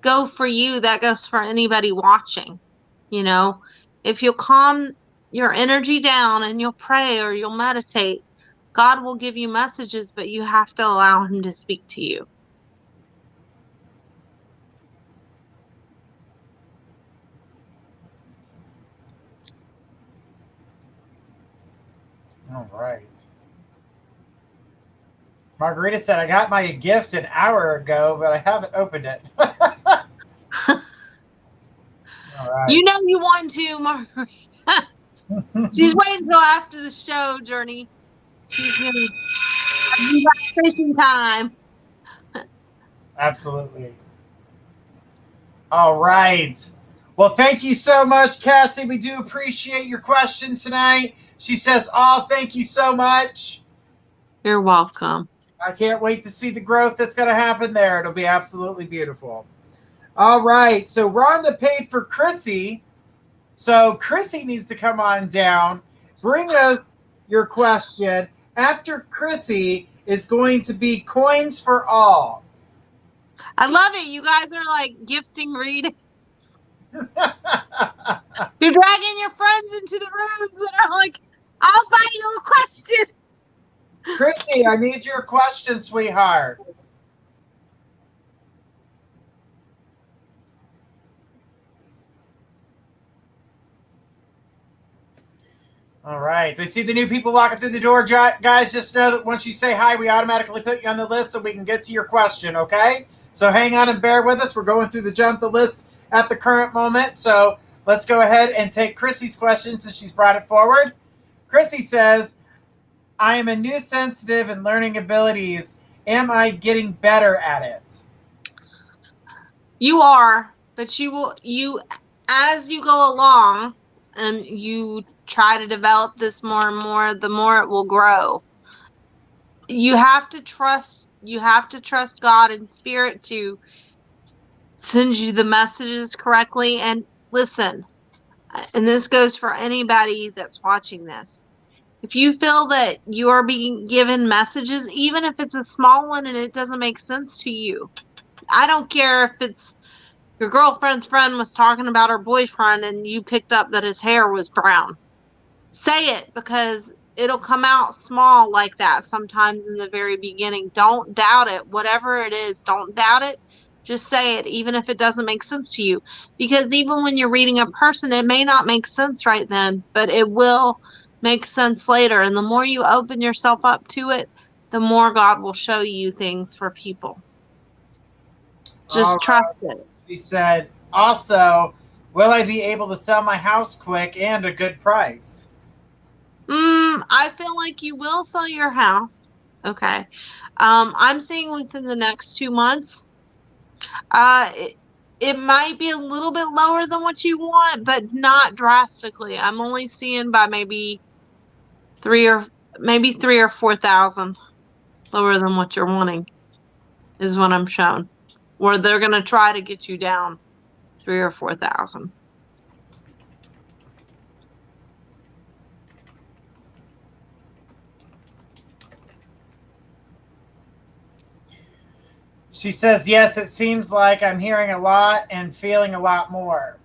go for you, that goes for anybody watching. If you'll calm your energy down and you'll pray or you'll meditate, God will give you messages, but you have to allow him to speak to you. All right. Margarita said, I got my gift an hour ago, but I haven't opened it. All right. You know you want to, Margarita. She's waiting until after the show, Journey. She's going to have relaxation time. Absolutely. All right. Well, thank you so much, Cassie. We do appreciate your question tonight. She says, oh, thank you so much. You're welcome. I can't wait to see the growth that's going to happen there. It'll be absolutely beautiful. All right. So Rhonda paid for Chrissy. So Chrissy needs to come on down. Bring us your question. After Chrissy is going to be Coins for All. I love it. You guys are like gifting reading. You're dragging your friends into the rooms and are like, I'll buy you a question. Chrissy, I need your question, sweetheart. All right. I see the new people walking through the door. Guys, just know that once you say hi, we automatically put you on the list so we can get to your question, okay? So hang on and bear with us. We're going through the list at the current moment. So let's go ahead and take Chrissy's question since she's brought it forward. Chrissy says, I am a new sensitive and learning abilities. Am I getting better at it? You are, but you as you go along and you try to develop this more and more, the more it will grow. You have to trust God and spirit to send you the messages correctly. And listen, and this goes for anybody that's watching this. If you feel that you are being given messages, even if it's a small one and it doesn't make sense to you, I don't care if it's your girlfriend's friend was talking about her boyfriend and you picked up that his hair was brown. Say it, because it'll come out small like that sometimes in the very beginning. Don't doubt it. Whatever it is, don't doubt it. Just say it, even if it doesn't make sense to you. Because even when you're reading a person, it may not make sense right then, but it will make sense later. And the more you open yourself up to it, the more God will show you things for people. Just trust it. He said, also, will I be able to sell my house quick and a good price? I feel like you will sell your house. Okay. I'm seeing within the next 2 months. It might be a little bit lower than what you want, but not drastically. I'm only seeing by maybe 3,000 or 4,000 lower than what you're wanting is what I'm shown. Or they're going to try to get you down 3,000 or 4,000. She says, yes, it seems like I'm hearing a lot and feeling a lot more.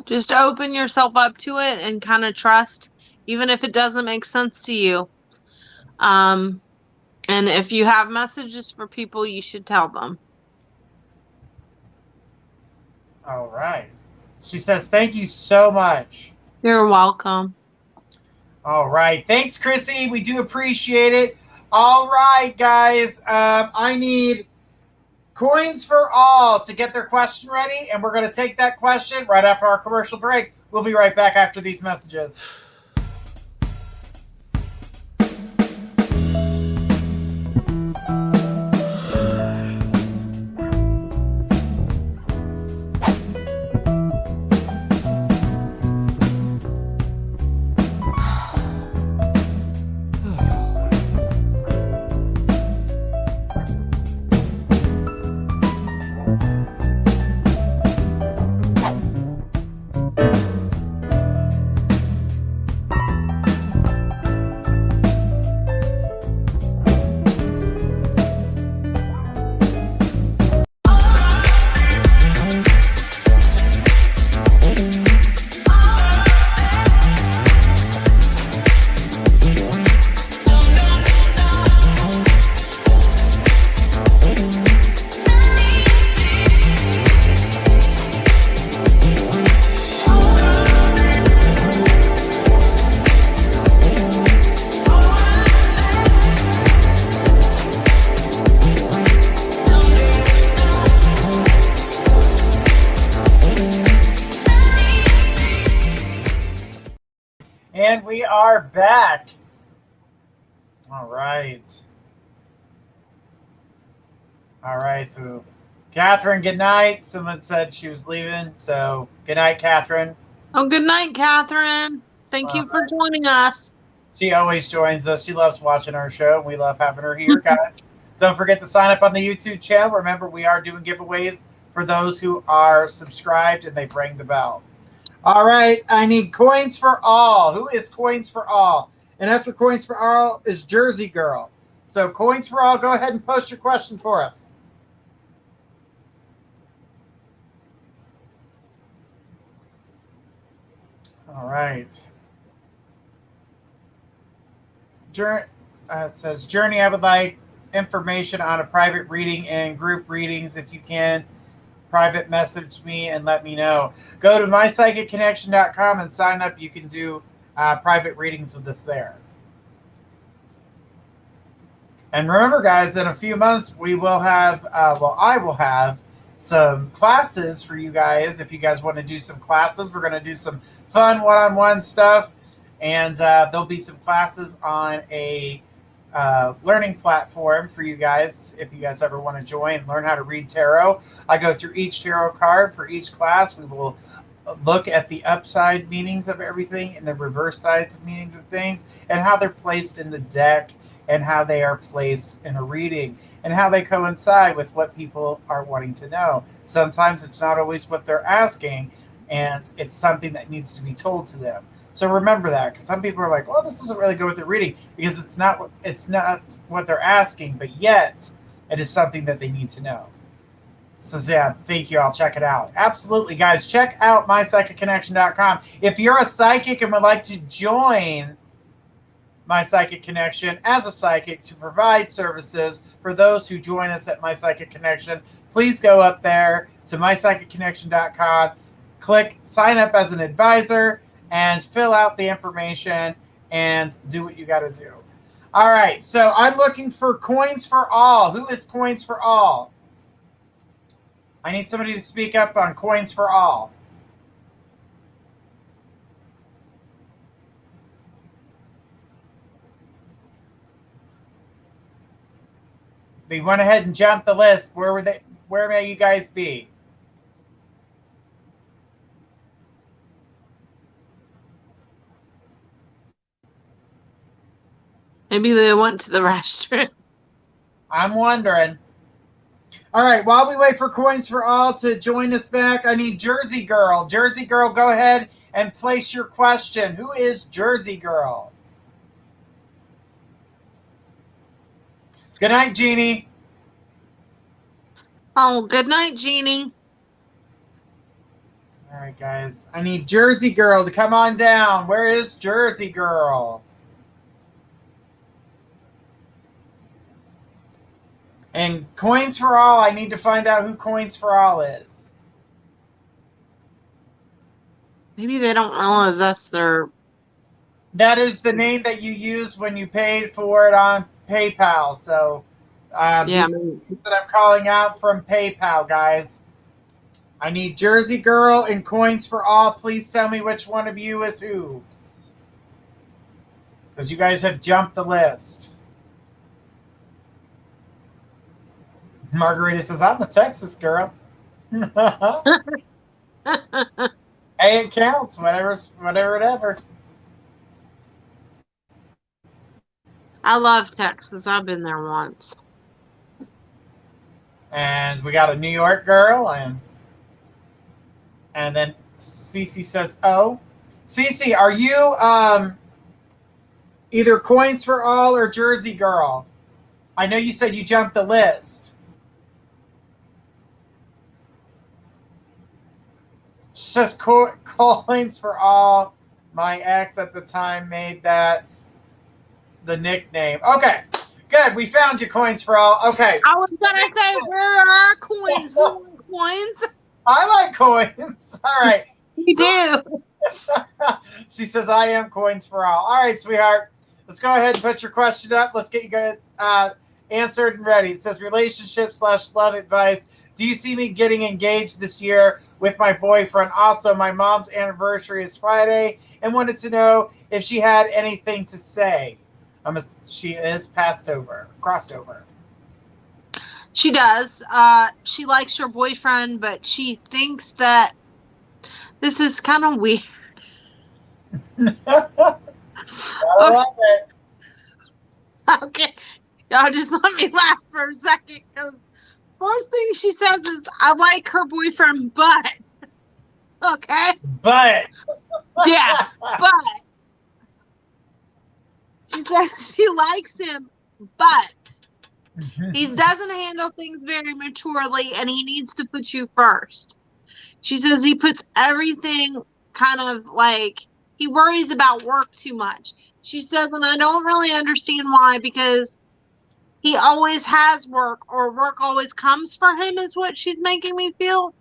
Just open yourself up to it and kind of trust, even if it doesn't make sense to you. And if you have messages for people, you should tell them. All right. She says, thank you so much. You're welcome. All right. Thanks, Chrissy. We do appreciate it. All right, guys. I need Coins for All to get their question ready, and we're going to take that question right after our commercial break. We'll be right back after these messages. are back. All right. All right. So, Catherine, good night. Someone said she was leaving. So, good night, Catherine. Oh, good night, Catherine. Thank you for joining us. She always joins us. She loves watching our show. We love having her here, guys. Don't forget to sign up on the YouTube channel. Remember, we are doing giveaways for those who are subscribed and they ring the bell. All right. I need Coins for All. Who is Coins for All? And after Coins for All is Jersey Girl. So, Coins for All, go ahead and post your question for us. All right. Says, Journey, I would like information on a private reading and group readings. If you can, private message me and let me know. Go to mypsychicconnection.com and sign up. You can do private readings with us there. And remember, guys, in a few months, we will have, I will have some classes for you guys. If you guys want to do some classes, we're going to do some fun one-on-one stuff. And there'll be some classes on a learning platform for you guys if you guys ever want to join and learn how to read tarot. I go through each tarot card for each class. We will look at the upside meanings of everything and the reverse sides of meanings of things and how they're placed in the deck and how they are placed in a reading and how they coincide with what people are wanting to know. Sometimes it's not always what they're asking, and it's something that needs to be told to them. So remember that, because some people are like, well, this doesn't really go with the reading because it's not what they're asking, but yet it is something that they need to know. So yeah, thank you. I'll check it out. Absolutely, guys. Check out mypsychicconnection.com. If you're a psychic and would like to join My Psychic Connection as a psychic to provide services for those who join us at My Psychic Connection, please go up there to mypsychicconnection.com, click sign up as an advisor, and fill out the information and do what you got to do. All right, so I'm looking for Coins for All. Who is Coins for All? I need somebody to speak up on Coins for All. They went ahead and jumped the list. Where may you guys be? Maybe they went to the restroom. I'm wondering. All right, while we wait for Coins for All to join us back, I need Jersey Girl. Jersey Girl, go ahead and place your question. Who is Jersey Girl? Good night, Jeannie. Oh, good night, Jeannie. All right, guys. I need Jersey Girl to come on down. Where is Jersey Girl? And Coins for All, I need to find out who Coins for All is. Maybe they don't realize that's their... That is the name that you use when you paid for it on PayPal. So yeah, these that I'm calling out from PayPal, guys. I need Jersey Girl and Coins for All. Please tell me which one of you is who. Because you guys have jumped the list. Margarita says, I'm a Texas girl. Hey, it counts. Whatever. I love Texas. I've been there once. And we got a New York girl, and then Cece says, "Oh, Cece, are you either Coins for All or Jersey Girl? I know you said you jumped the list." She says, "Coins for All." My ex at the time made that the nickname. Okay. Good. We found you, Coins for All. Okay. I was going to say, where are coins? We want coins. I like coins. All right. You do. She says, I am Coins for All. All right, sweetheart. Let's go ahead and put your question up. Let's get you guys answered and ready. It says relationship/love advice. Do you see me getting engaged this year with my boyfriend? Also, my mom's anniversary is Friday and wanted to know if she had anything to say. She is crossed over. She does. She likes your boyfriend, but she thinks that this is kind of weird. I love it. Okay. Y'all just let me laugh for a second, because first thing she says is, I like her boyfriend, but. Okay? But. Yeah, but. She says she likes him, but he doesn't handle things very maturely, and he needs to put you first. She says he puts everything kind of like, he worries about work too much. She says, and I don't really understand why, because he always has work, or work always comes for him, is what she's making me feel.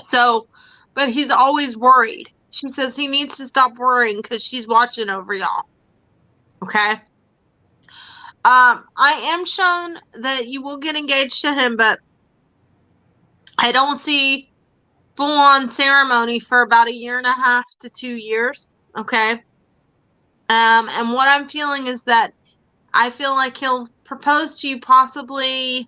So, but he's always worried. She says he needs to stop worrying because she's watching over y'all. Okay? I am shown that you will get engaged to him, but I don't see full-on ceremony for about 1.5 to 2 years. Okay? And what I'm feeling is that I feel like he'll propose to you possibly,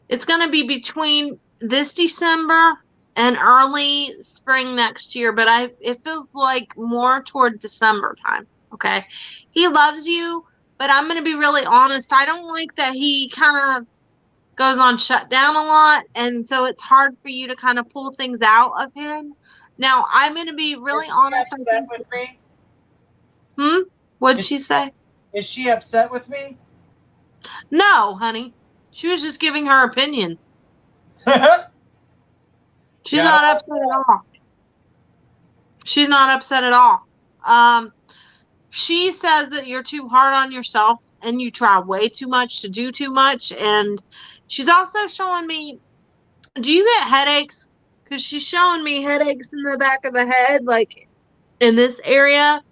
it's going to be between this December and early spring next year, but it feels like more toward December time. Okay? He loves you, but I'm going to be really honest. I don't like that he kind of goes on shutdown a lot, and so it's hard for you to kind of pull things out of him. Now, I'm going to be really honest. Is she upset with me? What'd she say? Is she upset with me? No, honey. She was just giving her opinion. She's not upset at all. She's not upset at all. She says that you're too hard on yourself and you try way too much to do too much. And she's also showing me, do you get headaches? Because she's showing me headaches in the back of the head, like in this area.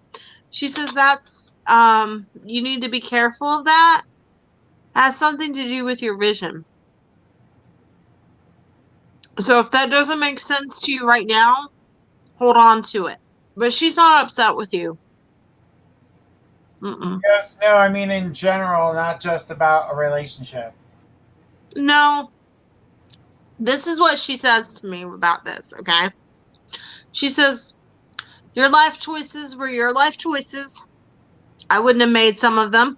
She says that's, you need to be careful of that. It has something to do with your vision. So if that doesn't make sense to you right now, hold on to it. But she's not upset with you. Yes, no, I mean in general, not just about a relationship. No. This is what she says to me about this, okay? She says, your life choices were your life choices. I wouldn't have made some of them.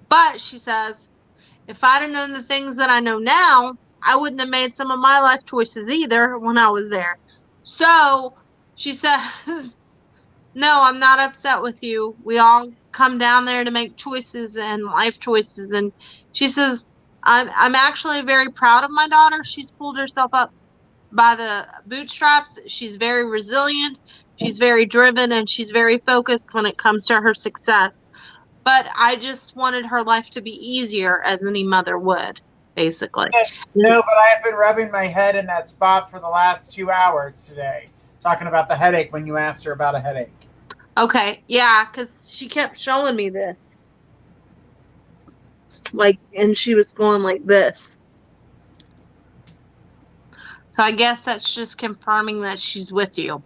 But, she says, if I'd have known the things that I know now, I wouldn't have made some of my life choices either when I was there. So, she says, no, I'm not upset with you. We all come down there to make choices and life choices. And she says, I'm actually very proud of my daughter. She's pulled herself up by the bootstraps. She's very resilient. She's very driven, and she's very focused when it comes to her success. But I just wanted her life to be easier, as any mother would, basically. No, but I have been rubbing my head in that spot for the last 2 hours today, talking about the headache when you asked her about a headache. Okay, yeah, because she kept showing me this. Like, and she was going like this. So I guess that's just confirming that she's with you.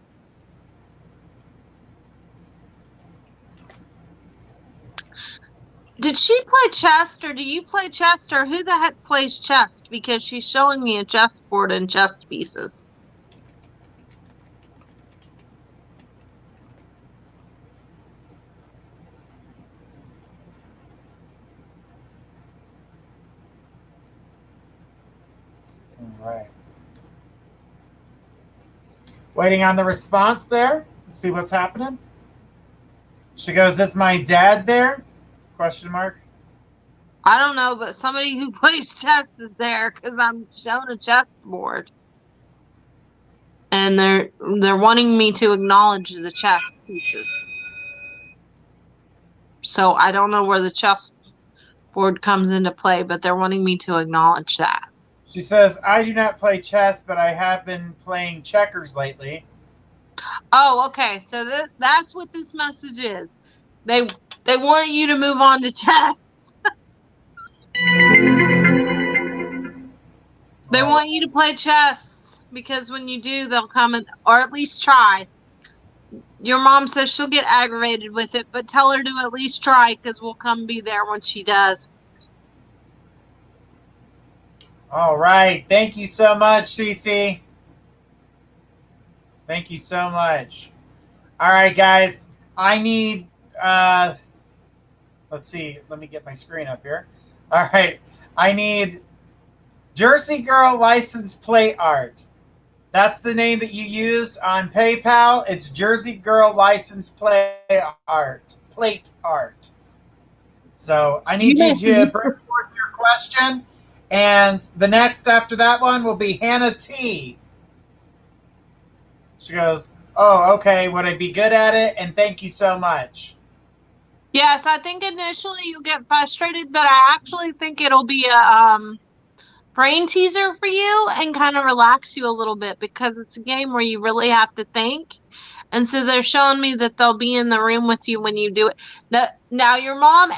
Did she play chess, or do you play chess, or who the heck plays chess? Because she's showing me a chessboard and chess pieces. All right. Waiting on the response there. Let's see what's happening. She goes, is my dad there? Question mark. I don't know, but somebody who plays chess is there because I'm showing a chessboard. And they're wanting me to acknowledge the chess pieces. So I don't know where the chessboard comes into play, but they're wanting me to acknowledge that. She says, I do not play chess, but I have been playing checkers lately. Oh, okay. So that's what this message is. They want you to move on to chess. They want you to play chess because when you do, they'll come and, or at least try. Your mom says she'll get aggravated with it, but tell her to at least try because we'll come be there when she does. All right. Thank you so much, Cece. Thank you so much. All right, guys. I need, let's see. Let me get my screen up here. All right. I need Jersey Girl license plate art. That's the name that you used on PayPal. It's Jersey Girl license plate art. Plate art. So I need you to bring forth your question. And the next after that one will be Hannah T. She goes, oh, okay. Would I be good at it? And thank you so much. Yes, I think initially you'll get frustrated, but I actually think it'll be a brain teaser for you and kind of relax you a little bit because it's a game where you really have to think. And so they're showing me that they'll be in the room with you when you do it. Now your mom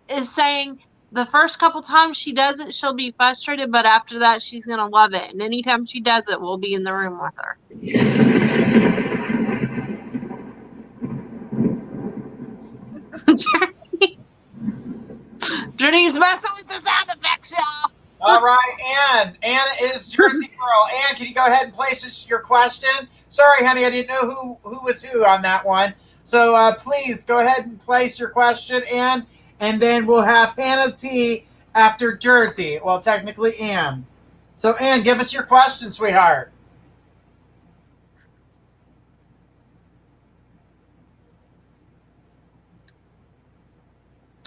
is saying the first couple times she does it, she'll be frustrated, but after that, she's going to love it. And anytime she does it, we'll be in the room with her. Journey's messing with the sound effects, y'all. All right, Ann. Ann is Jersey Girl. Ann, can you go ahead and place your question? Sorry, honey, I didn't know who was who on that one. So please go ahead and place your question, Ann, and then we'll have Hannah T after Jersey. Well, technically Ann. So, Ann, give us your question, sweetheart.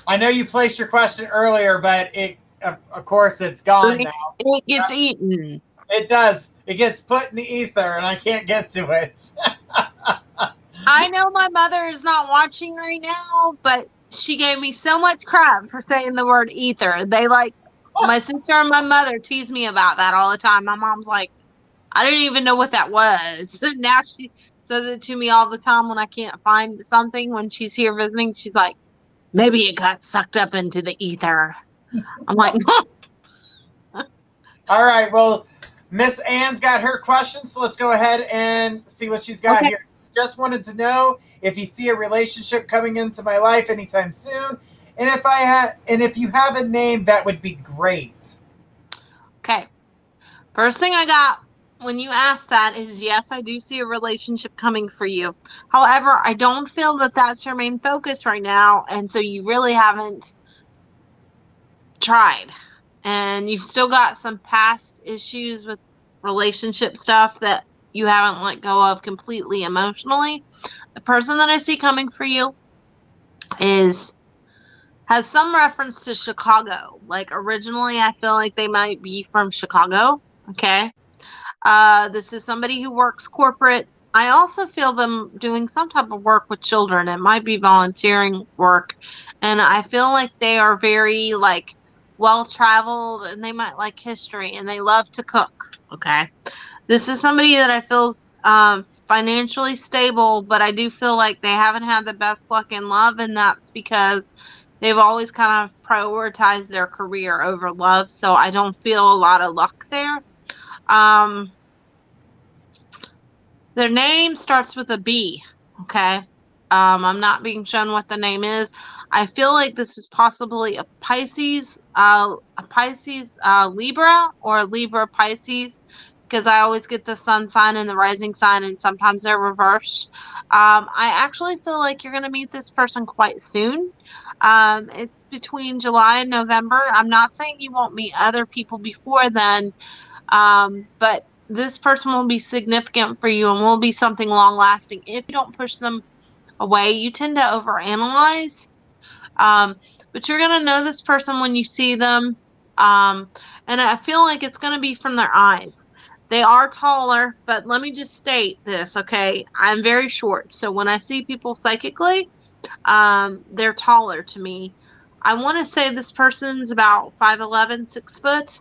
I know you placed your question earlier, but of course, it's gone now. It gets eaten. It does. It gets put in the ether, and I can't get to it. I know my mother is not watching right now, but she gave me so much crap for saying the word ether. They my sister and my mother tease me about that all the time. My mom's like, I didn't even know what that was. Now she says it to me all the time when I can't find something when she's here visiting. She's like, maybe it got sucked up into the ether. I'm like, all right. Well, Miss Ann's got her question, so let's go ahead and see what she's got here. Just wanted to know if you see a relationship coming into my life anytime soon, and if you have a name, that would be great. Okay. First thing I got when you asked that is yes, I do see a relationship coming for you. However, I don't feel that that's your main focus right now, and so you really haven't tried. And you've still got some past issues with relationship stuff that you haven't let go of completely emotionally. The person that I see coming for you has some reference to Chicago. Like originally, I feel like they might be from Chicago. Okay. This is somebody who works corporate. I also feel them doing some type of work with children. It might be volunteering work. And I feel like they are very well-traveled and they might like history and they love to cook. Okay. This is somebody that I feel financially stable, but I do feel like they haven't had the best luck in love, and that's because they've always kind of prioritized their career over love, so I don't feel a lot of luck there. Their name starts with a B, okay? I'm not being shown what the name is. I feel like this is possibly a Pisces Libra, or a Libra Pisces, because I always get the sun sign and the rising sign, and sometimes they're reversed. I actually feel like you're going to meet this person quite soon. It's between July and November. I'm not saying you won't meet other people before then, but this person will be significant for you and will be something long lasting if you don't push them away. You tend to overanalyze, but you're going to know this person when you see them, and I feel like it's going to be from their eyes. They are taller, but let me just state this, okay? I'm very short, so when I see people psychically, they're taller to me. I want to say this person's about 5'11", 6 foot,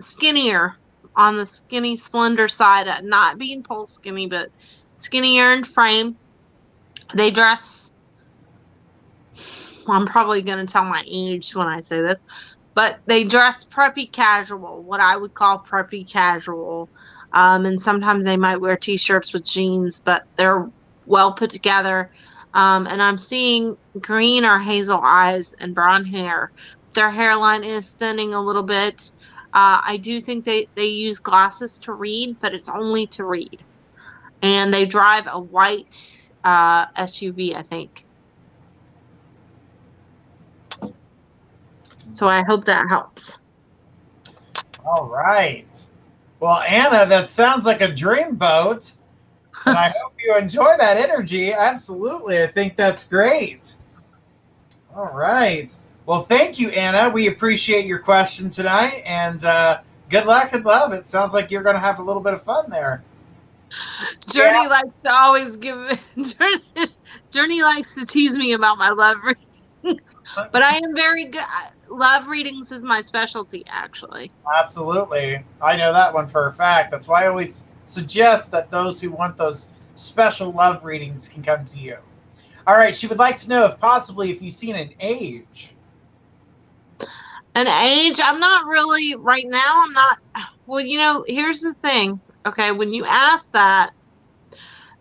skinnier, on the skinny, slender side, not being pole skinny, but skinnier in frame. They dress, well, I'm probably going to tell my age when I say this, but they dress preppy casual, what I would call preppy casual. And sometimes they might wear t-shirts with jeans, but they're well put together. And I'm seeing green or hazel eyes and brown hair. Their hairline is thinning a little bit. I do think they use glasses to read, but it's only to read. And they drive a white SUV, I think. So I hope that helps. All right. Well, Anna, that sounds like a dream boat. And I hope you enjoy that energy. Absolutely. I think that's great. All right. Well, thank you, Anna. We appreciate your question tonight. And good luck and love. It sounds like you're going to have a little bit of fun there. Journey likes to always Journey likes to tease me about my love readings. But I am very good. Love readings is my specialty, actually. Absolutely. I know that one for a fact. That's why I always suggest that those who want those special love readings can come to you. All right. She would like to know if you've seen an age. An age? I'm not really, right now, I'm not. Well, here's the thing. Okay, when you ask that,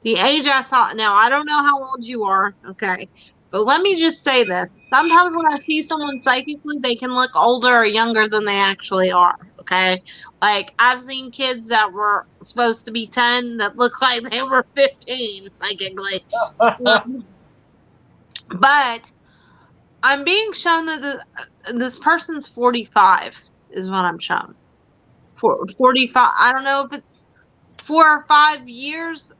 the age I saw, now I don't know how old you are, okay, but let me just say this. Sometimes when I see someone psychically, they can look older or younger than they actually are, okay? Like, I've seen kids that were supposed to be 10 that look like they were 15 psychically. But I'm being shown that this person's 45 is what I'm shown. 45. I don't know if it's 4 or 5 years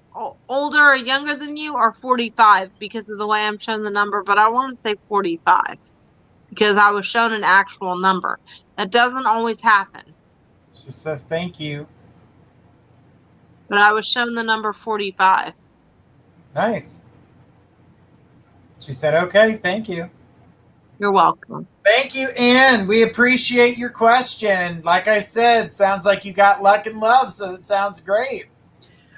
older or younger than you, or 45 because of the way I'm shown the number, but I want to say 45 because I was shown an actual number. That doesn't always happen. She says thank you. But I was shown the number 45. Nice. She said, okay, thank you. You're welcome. Thank you, Ann. We appreciate your question. Like I said, sounds like you got luck and love, so it sounds great.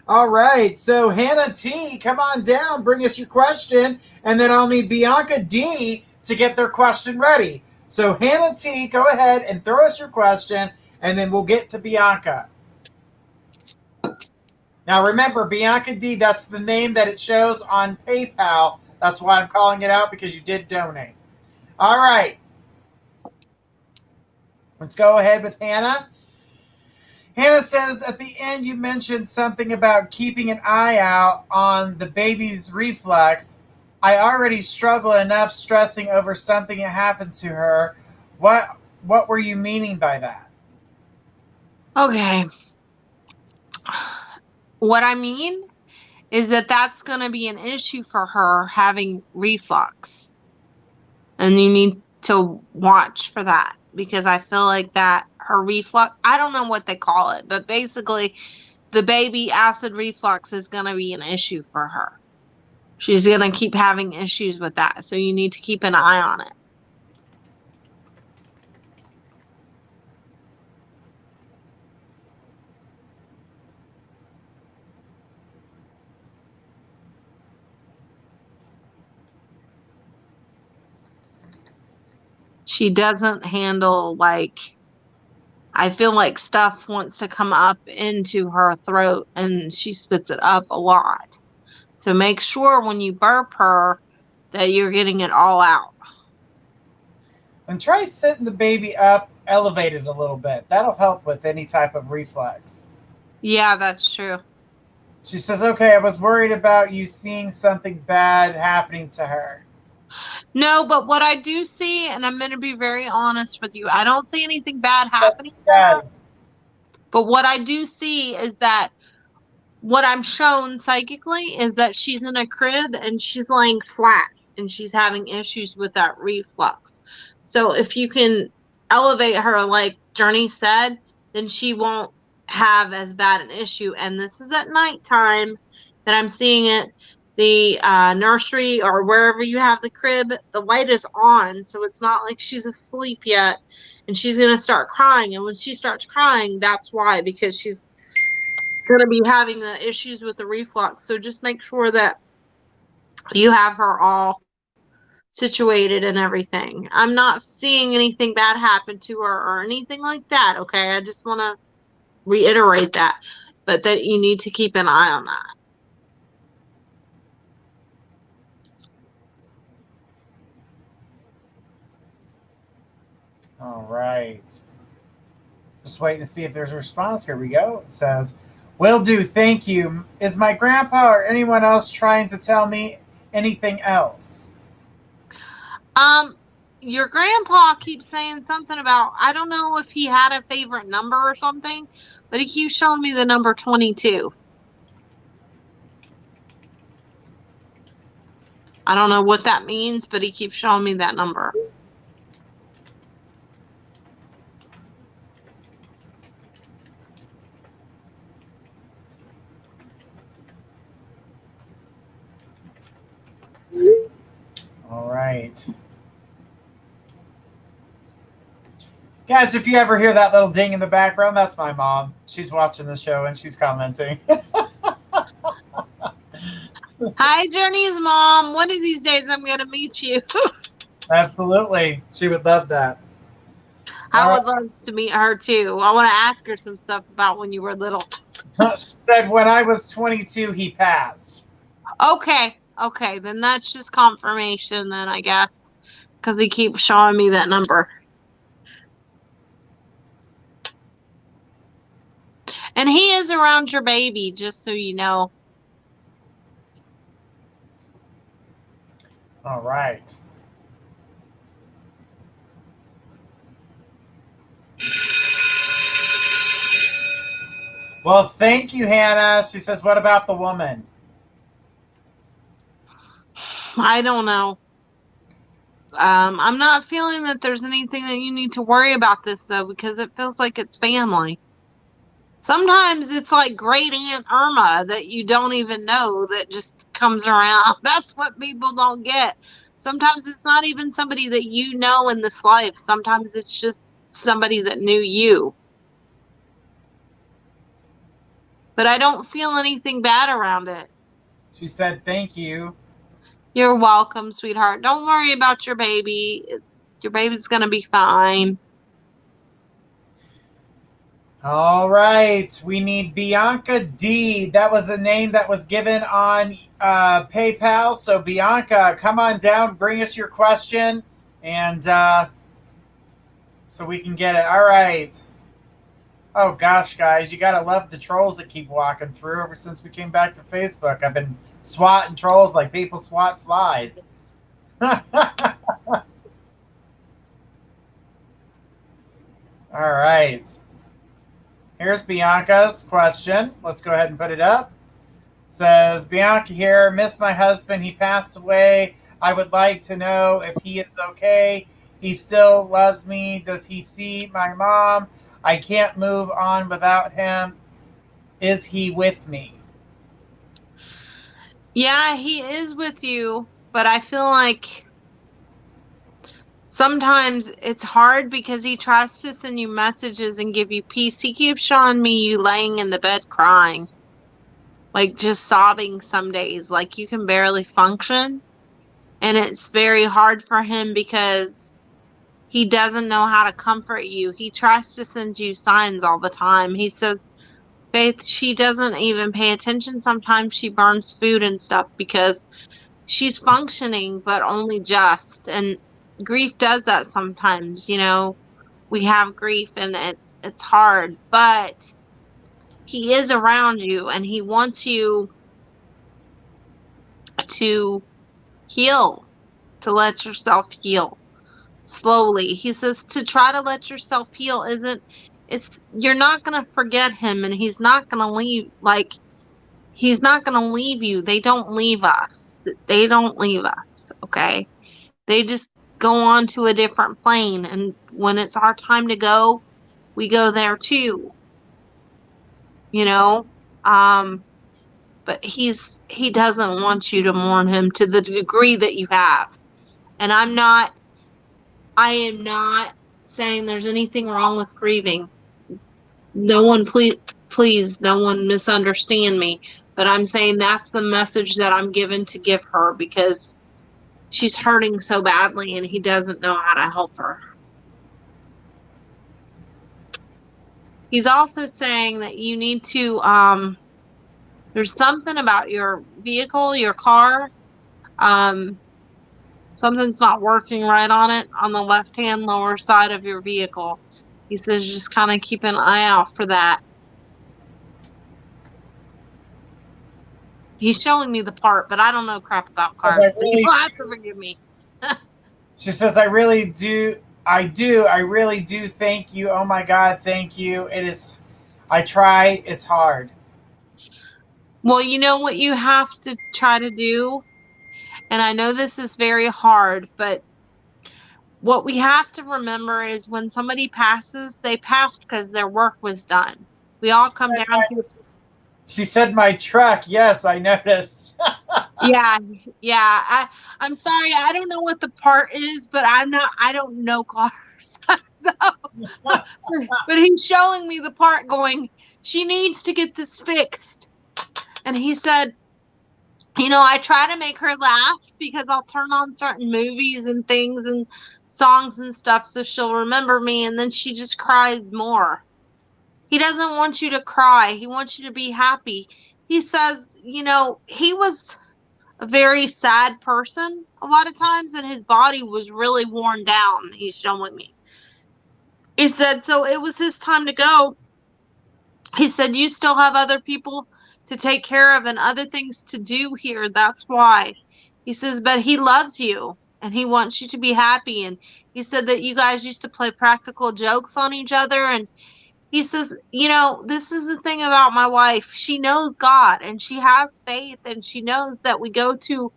All right, so Hannah T, come on down, bring us your question, and then I'll need Bianca D to get their question ready. So Hannah T, go ahead and throw us your question, and then we'll get to Bianca. Now remember, Bianca D, that's the name that it shows on PayPal. That's why I'm calling it out, because you did donate. All right. Let's go ahead with Hannah. Hannah says, at the end you mentioned something about keeping an eye out on the baby's reflux. I already struggle enough stressing over something that happened to her. What were you meaning by that? Okay. What I mean is that that's going to be an issue for her having reflux. And you need to watch for that, because I feel like that her reflux, I don't know what they call it, but basically the baby acid reflux is going to be an issue for her. She's going to keep having issues with that. So you need to keep an eye on it. She doesn't handle, I feel like stuff wants to come up into her throat and she spits it up a lot. So make sure when you burp her that you're getting it all out. And try sitting the baby up, elevated a little bit. That'll help with any type of reflux. Yeah, that's true. She says, okay, I was worried about you seeing something bad happening to her. No, but what I do see, and I'm going to be very honest with you, I don't see anything bad happening. Yes. But what I do see is that what I'm shown psychically is that she's in a crib and she's laying flat and she's having issues with that reflux. So if you can elevate her, like Journey said, then she won't have as bad an issue. And this is at nighttime that I'm seeing it. The nursery or wherever you have the crib, the light is on, so it's not like she's asleep yet and she's going to start crying. And when she starts crying, that's why, because she's going to be having the issues with the reflux. So just make sure that you have her all situated and everything. I'm not seeing anything bad happen to her or anything like that, okay? I just want to reiterate that, but that you need to keep an eye on that. All right. Just waiting to see if there's a response. Here we go. It says, "Will do, thank you. Is my grandpa or anyone else trying to tell me anything else?" Your grandpa keeps saying something about, I don't know if he had a favorite number or something, but he keeps showing me the number 22. I don't know what that means, but he keeps showing me that number. All right. Guys, if you ever hear that little ding in the background, that's my mom. She's watching the show and she's commenting. Hi, Journey's mom. One of these days I'm going to meet you. Absolutely. She would love that. I would love to meet her too. I want to ask her some stuff about when you were little. She said when I was 22, he passed. Okay, then that's just confirmation then, I guess, because he keeps showing me that number. And he is around your baby, just so you know. All right. Well, thank you, Hannah. She says, what about the woman? I don't know. I'm not feeling that there's anything that you need to worry about this, though, because it feels like it's family. Sometimes it's like Great Aunt Irma that you don't even know that just comes around. That's what people don't get. Sometimes it's not even somebody that you know in this life. Sometimes it's just somebody that knew you. But I don't feel anything bad around it. She said, thank you. You're welcome, sweetheart. Don't worry about your baby. Your baby's going to be fine. All right. We need Bianca D. That was the name that was given on PayPal. So, Bianca, come on down. Bring us your question. And so we can get it. All right. Oh, gosh, guys. You got to love the trolls that keep walking through ever since we came back to Facebook. I've been swatting trolls like people swat flies. All right. Here's Bianca's question. Let's go ahead and put it up. It says, Bianca here, miss my husband. He passed away. I would like to know if he is okay. He still loves me. Does he see my mom? I can't move on without him. Is he with me? Yeah, he is with you, but I feel like sometimes it's hard because he tries to send you messages and give you peace. He keeps showing me you laying in the bed crying, like just sobbing some days, like you can barely function. And it's very hard for him because he doesn't know how to comfort you. He tries to send you signs all the time. He says, Faith, she doesn't even pay attention. Sometimes she burns food and stuff because she's functioning, but only just. And grief does that sometimes, you know. We have grief and it's hard, but he is around you and he wants you to heal, to let yourself heal slowly. He says to try to let yourself heal you're not going to forget him and he's not going to leave, he's not going to leave you. They don't leave us. They don't leave us, okay? They just go on to a different plane, and when it's our time to go, we go there too. You know? But he doesn't want you to mourn him to the degree that you have. And I am not saying there's anything wrong with grieving. No one, please, no one misunderstand me. But I'm saying that's the message that I'm given to give her, because she's hurting so badly and he doesn't know how to help her. He's also saying that you need to, there's something about your vehicle, your car, something's not working right on it, on the left-hand lower side of your vehicle. He says just kind of keep an eye out for that. He's showing me the part, but I don't know crap about cars. So you'll have to forgive me. She says, I really do thank you. Oh my God, thank you. I try, it's hard. Well, you know what you have to try to do? And I know this is very hard, but what we have to remember is when somebody passes, they passed because their work was done. We all come down to... She said my truck. Yes, I noticed. Yeah. I'm sorry. I don't know what the part is, but I don't know cars. But he's showing me the part going, she needs to get this fixed. And he said, I try to make her laugh because I'll turn on certain movies and things and songs and stuff so she'll remember me, and then she just cries more. He doesn't want you to cry. He wants you to be happy. He says, he was a very sad person a lot of times, and his body was really worn down, he's showing me. He said, so it was his time to go. He said, you still have other people to take care of and other things to do here. That's why. He says, but he loves you and he wants you to be happy. And he said that you guys used to play practical jokes on each other. And he says, this is the thing about my wife. She knows God and she has faith and she knows that we go to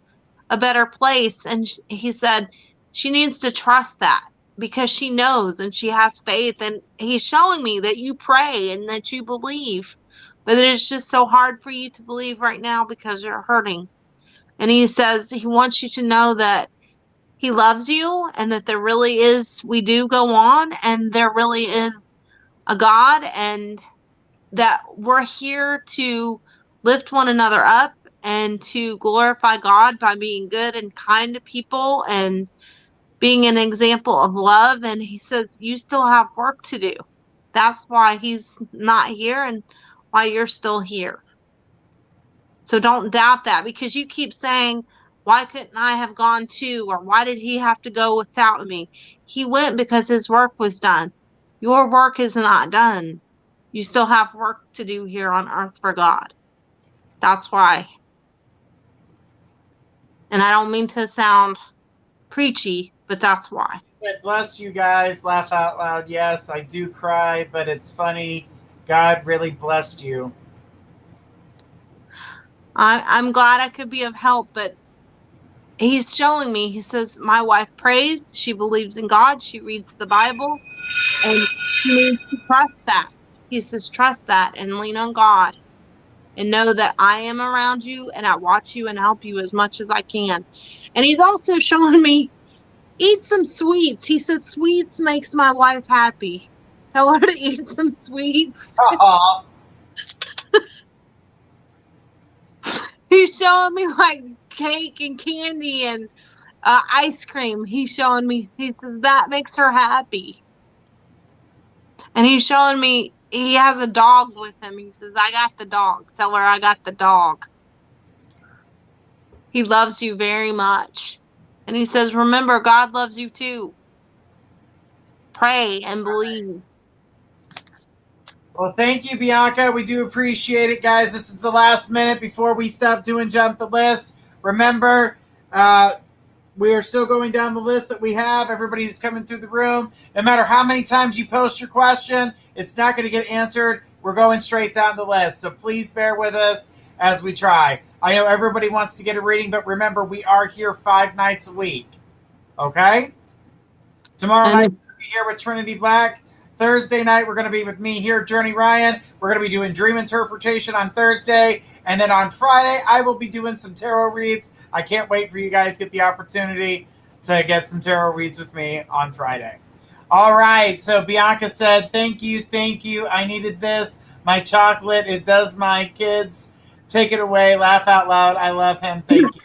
a better place. And he said, she needs to trust that because she knows and she has faith. And he's showing me that you pray and that you believe, but it's just so hard for you to believe right now because you're hurting. And he says he wants you to know that he loves you and that there really is, we do go on and there really is a God, and that we're here to lift one another up and to glorify God by being good and kind to people and being an example of love. And he says you still have work to do. That's why he's not here and why you're still here. So don't doubt that, because you keep saying, why couldn't I have gone too? Or why did he have to go without me? He went because his work was done. Your work is not done. You still have work to do here on earth for God. That's why. And I don't mean to sound preachy, but that's why. Bless you guys. Laugh out loud. Yes, I do cry, but it's funny. God really blessed you. I'm glad I could be of help, but he's showing me, he says, my wife prays, she believes in God, she reads the Bible, and she needs to trust that. He says, trust that and lean on God and know that I am around you and I watch you and help you as much as I can. And he's also showing me, eat some sweets. He said, sweets makes my wife happy. Tell her to eat some sweets. He's showing me like cake and candy and ice cream. He's showing me, he says, that makes her happy. And he's showing me he has a dog with him. He says, I got the dog. Tell her I got the dog. He loves you very much. And he says, remember, God loves you too. Pray and believe. Well, thank you, Bianca. We do appreciate it, guys. This is the last minute before we stop doing Jump the List. Remember, we are still going down the list that we have. Everybody who's coming through the room, no matter how many times you post your question, it's not going to get answered. We're going straight down the list. So please bear with us as we try. I know everybody wants to get a reading, but remember, we are here 5 nights a week. Okay? Tomorrow night, we'll be here with Trinity Black. Thursday night, we're going to be with me here, Journey Ryan. We're going to be doing dream interpretation on Thursday. And then on Friday, I will be doing some tarot reads. I can't wait for you guys to get the opportunity to get some tarot reads with me on Friday. All right. So Bianca said, thank you. I needed this. My chocolate, it does my kids. Take it away. Laugh out loud. I love him. Thank you.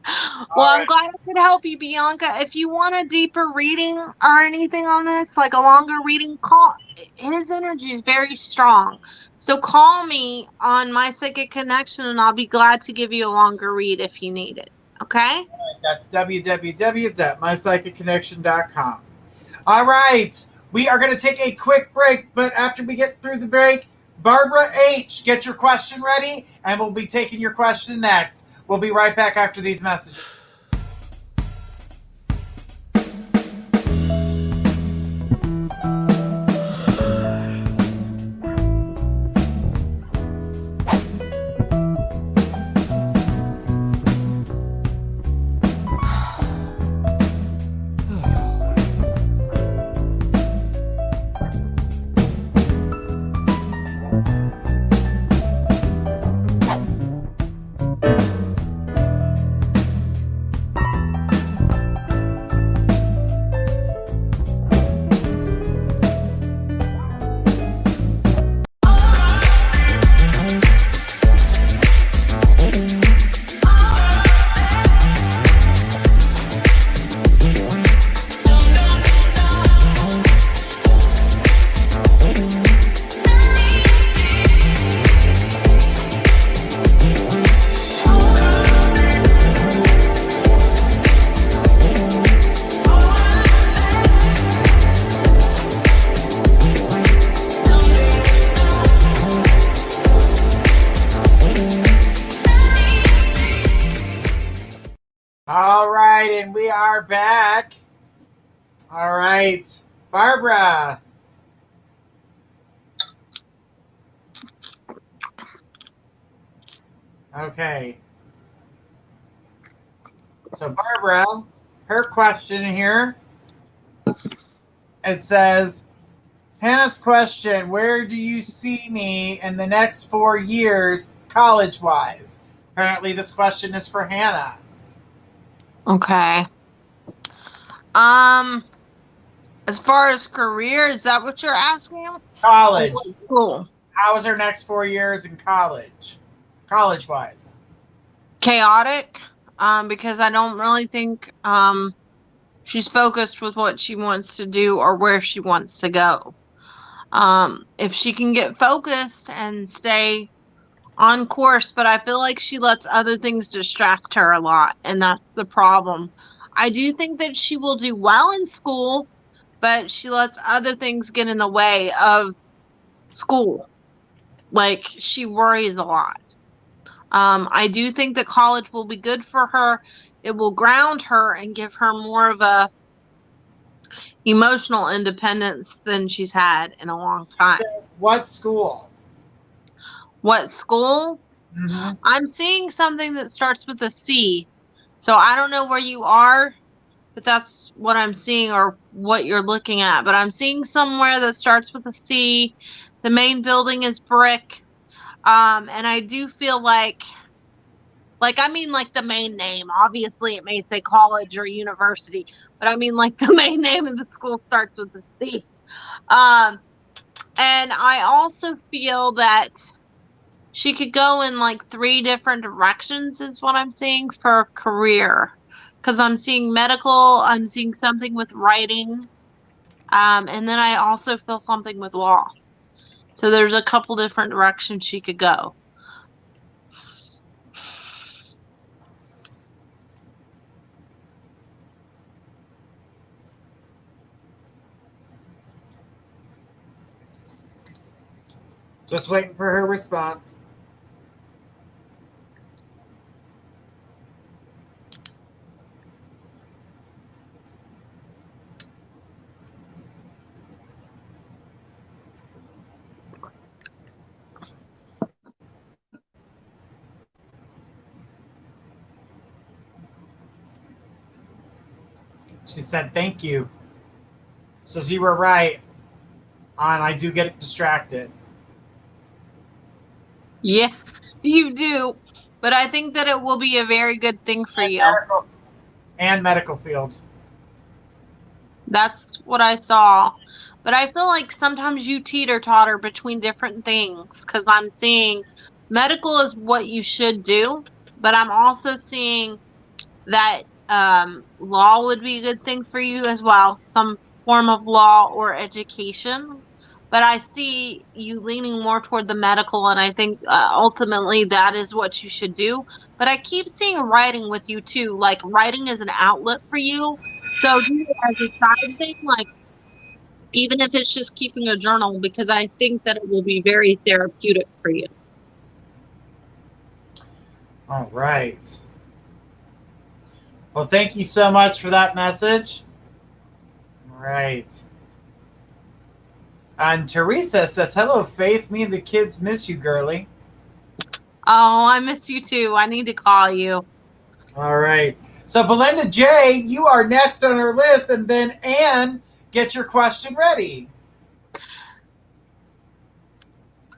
Well, All I'm right. glad I could help you, Bianca. If you want a deeper reading or anything on this, like a longer reading, call. His energy is very strong. So call me on my psychic connection and I'll be glad to give you a longer read if you need it. Okay? That's www.mypsychicconnection.com. All right. We are going to take a quick break, but after we get through the break, Barbara H., get your question ready, and we'll be taking your question next. We'll be right back after these messages. All right, and we are back. All right, Barbara. Okay. So, Barbara, her question here, it says, Hannah's question, where do you see me in the next 4 years, college-wise? Apparently, this question is for Hannah. Okay. As far as career, is that what you're asking? College. School. How is her next 4 years in college? College-wise. Chaotic. Because I don't really think she's focused with what she wants to do or where she wants to go. If she can get focused and stay on course, but I feel like she lets other things distract her a lot, and that's the problem. I do think that she will do well in school, but she lets other things get in the way of school. Like, she worries a lot. I do think that college will be good for her. It will ground her and give her more of a emotional independence than she's had in a long time. What school? What school? Mm-hmm. I'm seeing something that starts with a C. So I don't know where you are, but that's what I'm seeing or what you're looking at. But I'm seeing somewhere that starts with a C. The main building is brick. And I do feel like I mean like the main name. Obviously it may say college or university, but I mean like the main name of the school starts with a C. And I also feel that she could go in like 3 different directions is what I'm seeing for a career. Because I'm seeing medical, I'm seeing something with writing, and then I also feel something with law. So there's a couple different directions she could go. Just waiting for her response. She said, thank you. Says you were right. And I do get distracted. Yes, you do. But I think that it will be a very good thing for you. Medical field. That's what I saw. But I feel like sometimes you teeter-totter between different things because I'm seeing medical is what you should do, but I'm also seeing that law would be a good thing for you as well, some form of law or education. But I see you leaning more toward the medical, and I think ultimately that is what you should do. But I keep seeing writing with you too, like writing is an outlet for you. So do it as a side thing, like even if it's just keeping a journal, because I think that it will be very therapeutic for you. All right. Well, thank you so much for that message. All right. And Teresa says, hello, Faith. Me and the kids miss you, girly. Oh, I miss you too. I need to call you. All right. So, Belinda J., you are next on our list. And then Anne, get your question ready.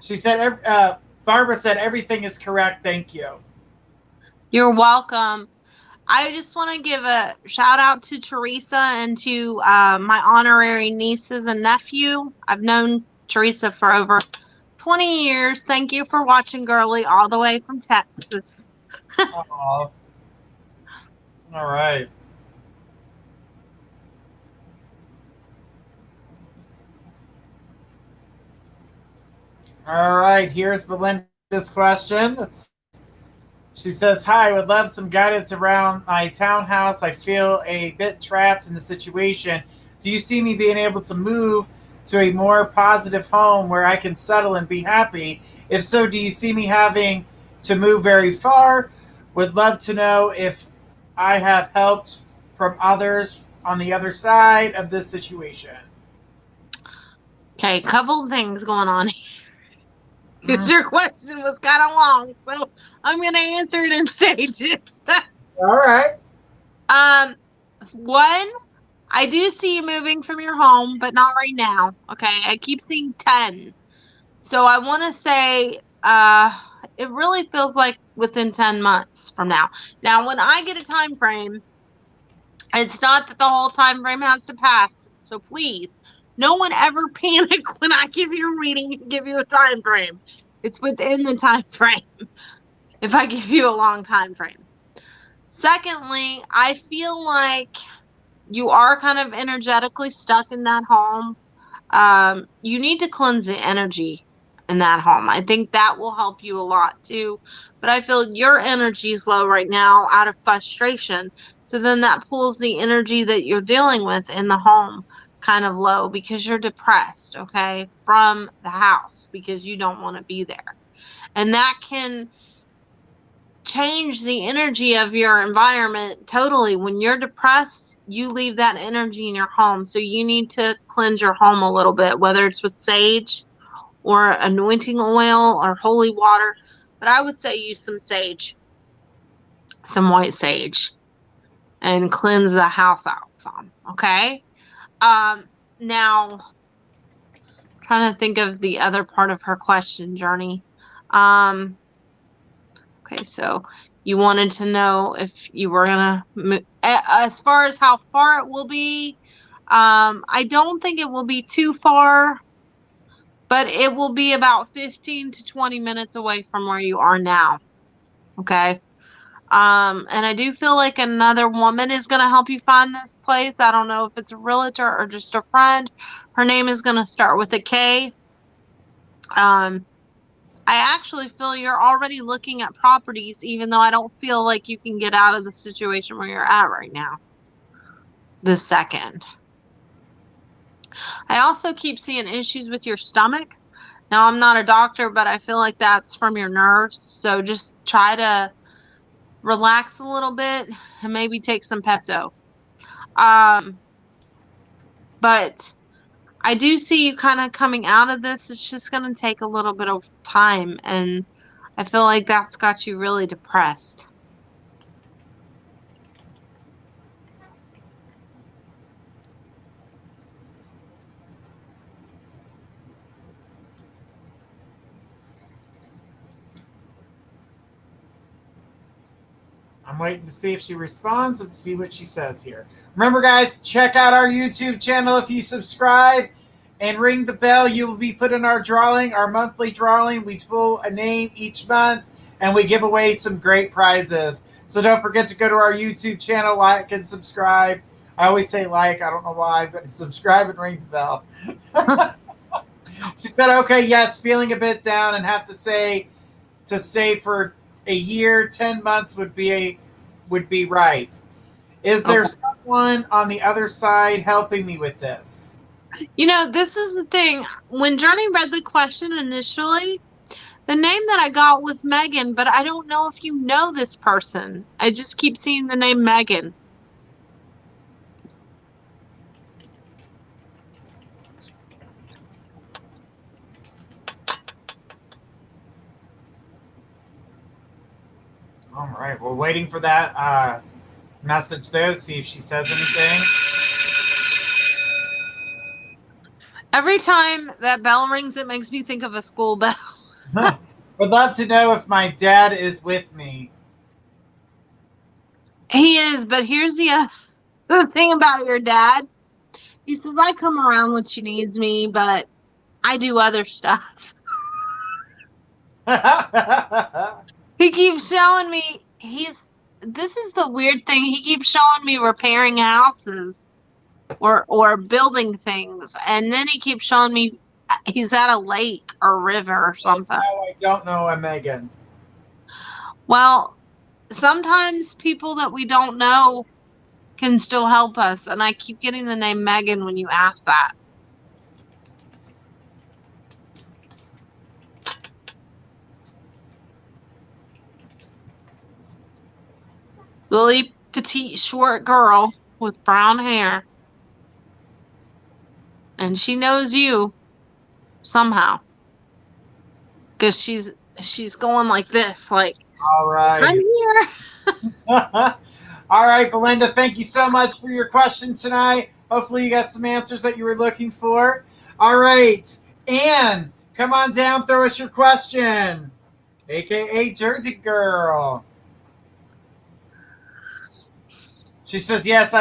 She said, Barbara said, everything is correct. Thank you. You're welcome. I just want to give a shout out to Teresa and to my honorary nieces and nephew. I've known Teresa for over 20 years. Thank you for watching, girly, all the way from Texas. All right. All right. Here's Belinda's question. She says, hi, I would love some guidance around my townhouse. I feel a bit trapped in the situation. Do you see me being able to move to a more positive home where I can settle and be happy? If so, do you see me having to move very far? Would love to know if I have helped from others on the other side of this situation. Okay, a couple of things going on here. Because your question was kind of long, so I'm going to answer it in stages. All right. One, I do see you moving from your home, but not right now. Okay, I keep seeing 10. So I want to say it really feels like within 10 months from now. Now, when I get a time frame, it's not that the whole time frame has to pass. So please, no one ever panic when I give you a reading and give you a time frame. It's within the time frame if I give you a long time frame. Secondly, I feel like you are kind of energetically stuck in that home. You need to cleanse the energy in that home. I think that will help you a lot too. But I feel your energy is low right now out of frustration. So then that pulls the energy that you're dealing with in the home kind of low because you're depressed, okay, from the house because you don't want to be there. And that can change the energy of your environment totally. When you're depressed, you leave that energy in your home. So you need to cleanse your home a little bit, whether it's with sage or anointing oil or holy water. But I would say use some sage, some white sage, and cleanse the house out some. Okay. Now, trying to think of the other part of her question, Journey. Okay, so you wanted to know if you were gonna move, as far as how far it will be. I don't think it will be too far, but it will be about 15 to 20 minutes away from where you are now. Okay. And I do feel like another woman is gonna help you find this place. I don't know if it's a realtor or just a friend. Her name is gonna start with a K. I actually feel you're already looking at properties, even though I don't feel like you can get out of the situation where you're at right now. This second. I also keep seeing issues with your stomach. Now, I'm not a doctor, but I feel like that's from your nerves. So just try to relax a little bit and maybe take some Pepto. But I do see you kind of coming out of this. It's just going to take a little bit of time. And I feel like that's got you really depressed. I'm waiting to see if she responds. Let's see what she says here. Remember, guys, check out our YouTube channel if you subscribe and ring the bell. You will be put in our drawing, our monthly drawing. We pull a name each month, and we give away some great prizes. So don't forget to go to our YouTube channel, like and subscribe. I always say like, I don't know why, but subscribe and ring the bell. She said, okay, yes, feeling a bit down and have to say to stay for a year, 10 months would be right. Is there someone on the other side helping me with this? You know, this is the thing. When Journey read the question initially, the name that I got was Megan, but I don't know if you know this person. I just keep seeing the name Megan. All right, we're waiting for that message there, see if she says anything. Every time that bell rings, it makes me think of a school bell. Would love to know if my dad is with me. He is, but here's the thing about your dad. He says, I come around when she needs me, but I do other stuff. He keeps showing me, this is the weird thing. He keeps showing me repairing houses or building things. And then he keeps showing me he's at a lake or river or something. No, I don't know a Megan. Well, sometimes people that we don't know can still help us. And I keep getting the name Megan when you ask that. Really petite, short girl with brown hair. And she knows you somehow. Because she's going like this, like, all right. I'm here. All right, Belinda, thank you so much for your question tonight. Hopefully you got some answers that you were looking for. All right, Anne, come on down, throw us your question, a.k.a. Jersey Girl. She says, yes,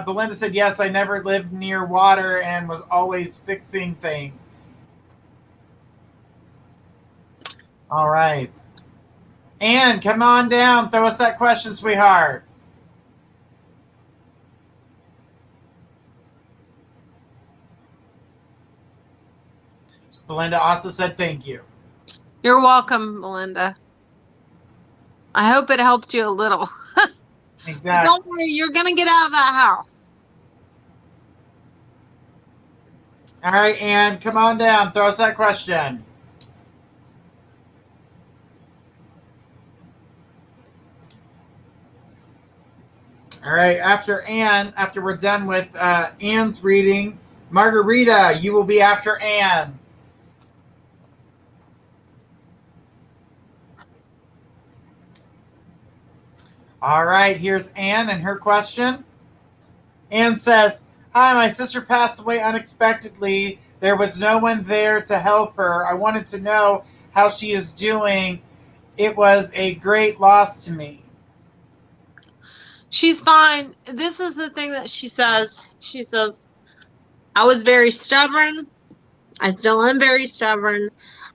Belinda said, yes, I never lived near water and was always fixing things. All right. Anne, come on down. Throw us that question, sweetheart. Belinda also said thank you. You're welcome, Belinda. I hope it helped you a little. Exactly. Don't worry, you're going to get out of that house. All right, Anne, come on down. Throw us that question. All right, after we're done with Anne's reading, Margarita, you will be after Anne. All right, here's Anne and her question. Anne says, hi, my sister passed away unexpectedly. There was no one there to help her. I wanted to know how she is doing. It was a great loss to me. She's fine. This is the thing that she says. She says, I was very stubborn. I still am very stubborn.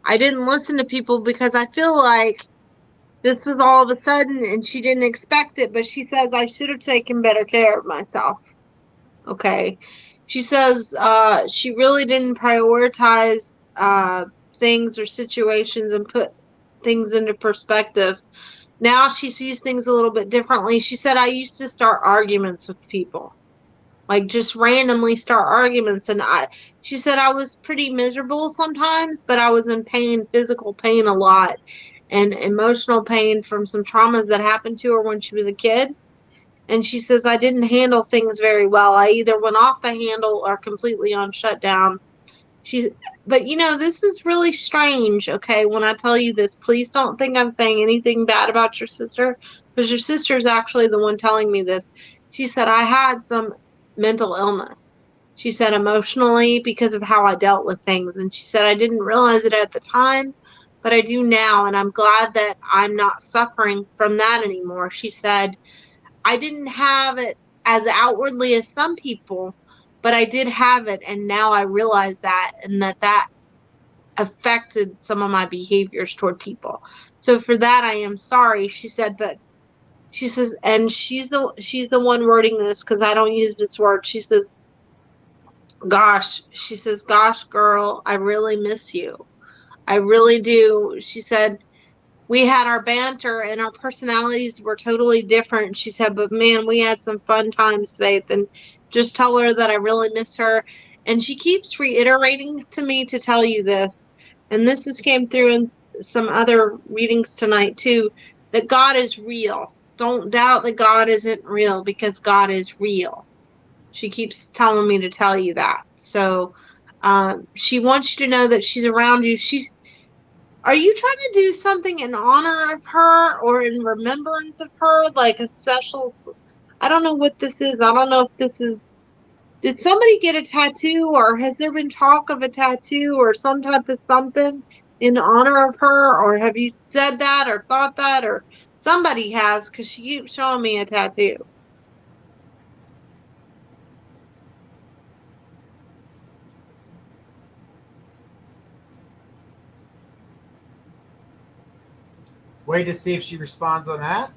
I didn't listen to people because I feel like this was all of a sudden and she didn't expect it. But she says, I should have taken better care of myself. Okay. She says she really didn't prioritize things or situations and put things into perspective. Now she sees things a little bit differently. She said, I used to start arguments with people, like just randomly start arguments. And she said, I was pretty miserable sometimes, but I was in pain, physical pain a lot, and emotional pain from some traumas that happened to her when she was a kid. And she says, I didn't handle things very well. I either went off the handle or completely on shutdown. But you know, this is really strange, okay? When I tell you this, please don't think I'm saying anything bad about your sister, because your sister is actually the one telling me this. She said, I had some mental illness. She said, emotionally, because of how I dealt with things. And she said, I didn't realize it at the time, but I do now. And I'm glad that I'm not suffering from that anymore. She said, I didn't have it as outwardly as some people, but I did have it, and now I realize that, and that affected some of my behaviors toward people. So for that, I am sorry. She said, but she says, and she's the one wording this because I don't use this word. She says, gosh, girl, I really miss you. I really do. She said, we had our banter and our personalities were totally different. She said, but man, we had some fun times, Faith, and just tell her that I really miss her. And she keeps reiterating to me to tell you this. And this has came through in some other readings tonight too, that God is real. Don't doubt that God isn't real because God is real. She keeps telling me to tell you that. So she wants you to know that she's around you. Are you trying to do something in honor of her or in remembrance of her, like a special? I don't know what this is. I don't know if this is. Did somebody get a tattoo, or has there been talk of a tattoo or some type of something in honor of her, or have you said that or thought that, or somebody has, because she keeps showing me a tattoo. Wait to see if she responds on that.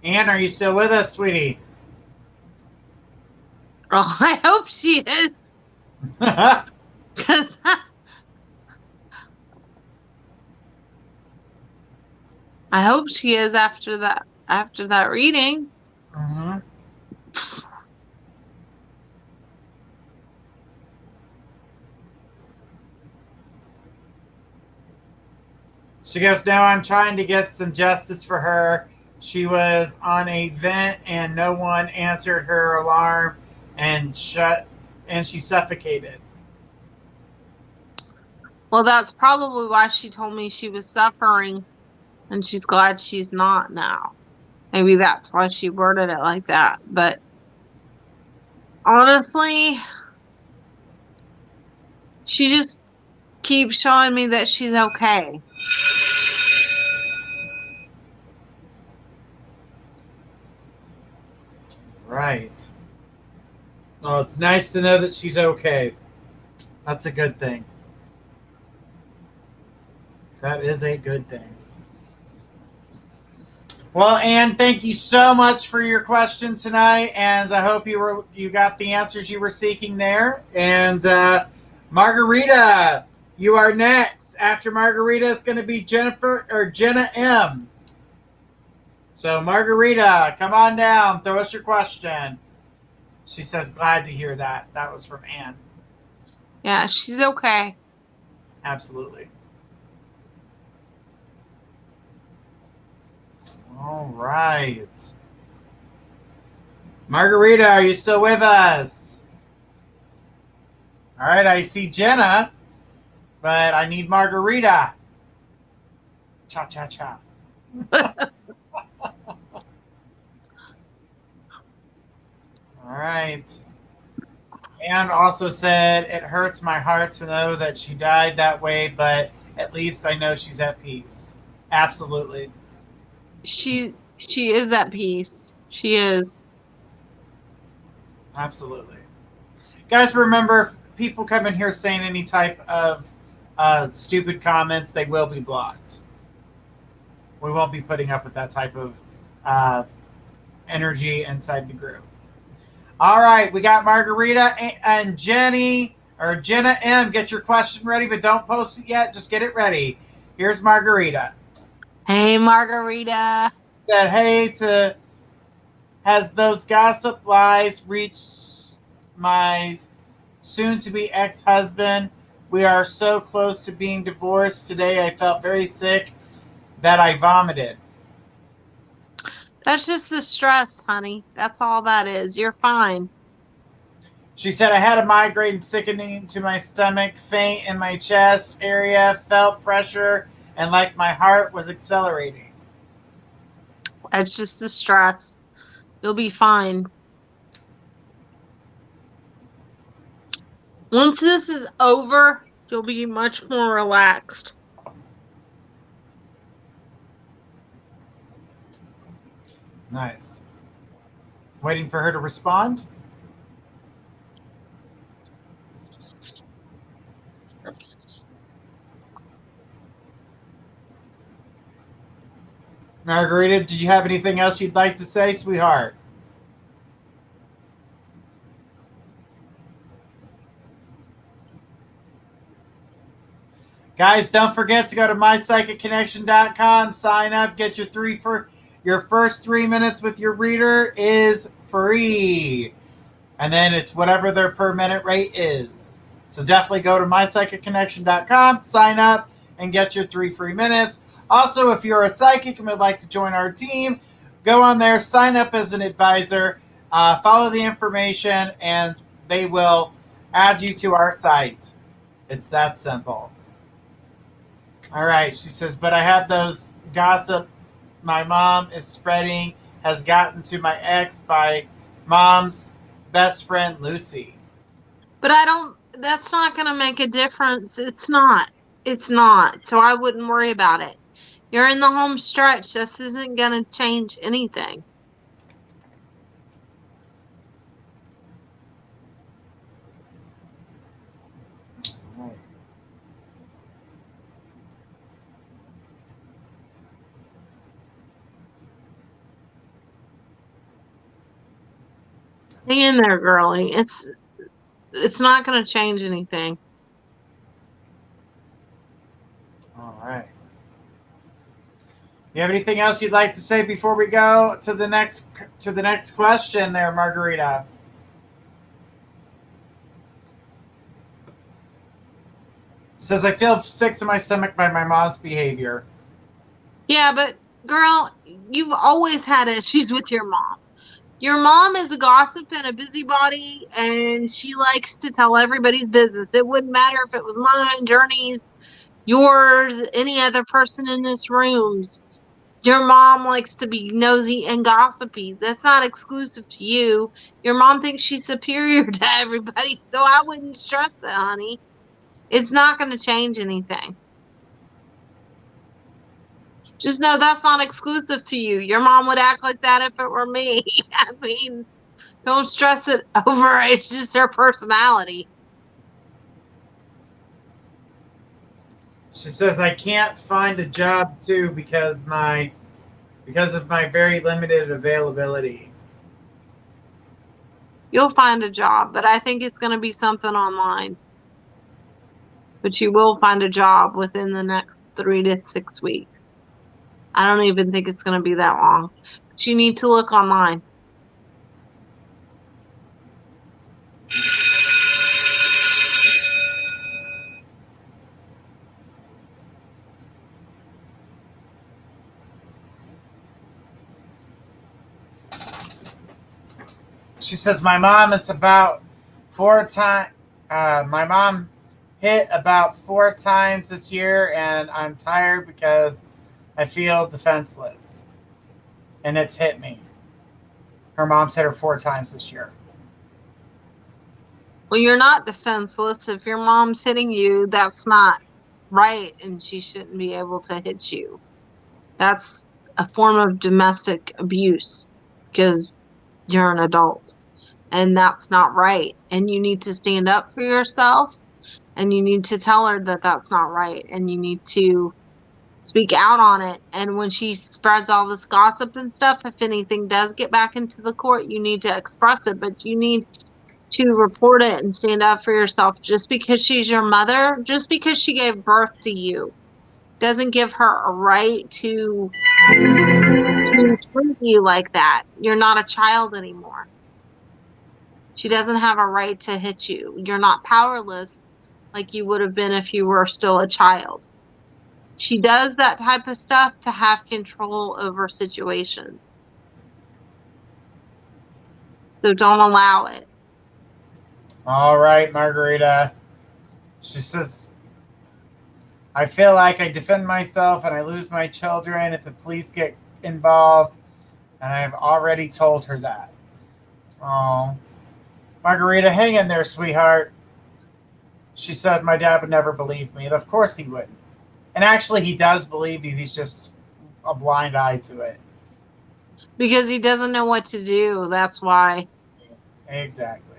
Anne, are you still with us, sweetie? Oh, I hope she is. Because I hope she is after that reading. Mm-hmm. She goes, now I'm trying to get some justice for her. She was on a vent and no one answered her alarm and she suffocated. Well, that's probably why she told me she was suffering, and she's glad she's not now. Maybe that's why she worded it like that. But honestly, she just keeps showing me that she's okay. Right. Well, it's nice to know that she's okay. That's a good thing. That is a good thing. Well, Anne, thank you so much for your question tonight, and I hope you got the answers you were seeking there. And Margarita, you are next. After Margarita, it's going to be Jenna M. So, Margarita, come on down. Throw us your question. She says, glad to hear that. That was from Anne. Yeah, she's okay. Absolutely. All right. Margarita, are you still with us? All right, I see Jenna, but I need Margarita. Cha, cha, cha. All right. And also said, it hurts my heart to know that she died that way, but at least I know she's at peace. Absolutely. She is at peace. She is. Absolutely. Guys, remember, if people come in here saying any type of stupid comments, they will be blocked. We won't be putting up with that type of energy inside the group. All right, we got Margarita and Jenna M. Get your question ready, but don't post it yet. Just get it ready. Here's Margarita. Hey, Margarita. Said, hey, has those gossip lies reached my soon-to-be ex-husband? We are so close to being divorced. Today I felt very sick that I vomited. That's just the stress, honey. That's all that is. You're fine. She said, I had a migraine sickening to my stomach, faint in my chest area, felt pressure, and like my heart was accelerating. That's just the stress. You'll be fine. Once this is over, you'll be much more relaxed. Nice. Waiting for her to respond. Margarita, did you have anything else you'd like to say, sweetheart? Guys, don't forget to go to mypsychicconnection.com, sign up, get your first 3 minutes with your reader is free. And then it's whatever their per minute rate is. So definitely go to mypsychicconnection.com, sign up, and get your 3 free minutes. Also, if you're a psychic and would like to join our team, go on there, sign up as an advisor, follow the information, and they will add you to our site. It's that simple. All right, she says, but I have those gossip my mom is spreading has gotten to my ex by mom's best friend, Lucy. But that's not going to make a difference. It's not. So I wouldn't worry about it. You're in the home stretch. This isn't going to change anything. Hang in there, girlie. It's not going to change anything. All right. You have anything else you'd like to say before we go to the next question there, Margarita? Says, I feel sick to my stomach by my mom's behavior. Yeah, but girl, you've always had issues with your mom. Your mom is a gossip and a busybody, and she likes to tell everybody's business. It wouldn't matter if it was mine, Journey's, yours, any other person in this room's. Your mom likes to be nosy and gossipy. That's not exclusive to you. Your mom thinks she's superior to everybody, so I wouldn't stress it, honey. It's not going to change anything. Just know that's not exclusive to you. Your mom would act like that if it were me. I mean, don't stress it over. It's just her personality. She says, I can't find a job too because of my very limited availability. You'll find a job, but I think it's going to be something online. But you will find a job within the next 3 to 6 weeks. I don't even think it's going to be that long. But you need to look online. She says, my mom is about 4 times. My mom hit about 4 times this year, and I'm tired because I feel defenseless. And it's hit me. Her mom's hit her 4 times this year. Well, you're not defenseless. If your mom's hitting you, that's not right, and she shouldn't be able to hit you. That's a form of domestic abuse because you're an adult, and that's not right. And you need to stand up for yourself, and you need to tell her that that's not right, and you need to speak out on it. And when she spreads all this gossip and stuff, if anything does get back into the court, you need to express it, but you need to report it and stand up for yourself. Just because she's your mother, just because she gave birth to you, doesn't give her a right to treat you like that. You're not a child anymore. She doesn't have a right to hit you. You're not powerless like you would have been if you were still a child. She does that type of stuff to have control over situations. So don't allow it. All right, Margarita. She says, I feel like I defend myself and I lose my children if the police get involved, and I've already told her that. Oh, Margarita, hang in there, sweetheart. She said my dad would never believe me. Of course he wouldn't. And actually, he does believe you. He's just a blind eye to it. Because he doesn't know what to do. That's why. Exactly.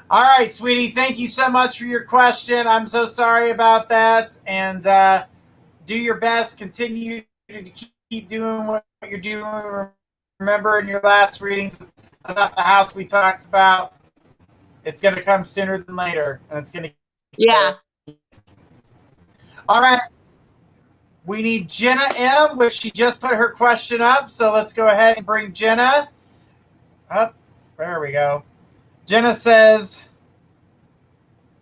All right, sweetie. Thank you so much for your question. I'm so sorry about that. And do your best. Continue to keep doing what you're doing. Remember in your last readings about the house we talked about, it's going to come sooner than later. And it's going to. Yeah. All right. We need Jenna M., which she just put her question up. So let's go ahead and bring Jenna up. There we go. Jenna says,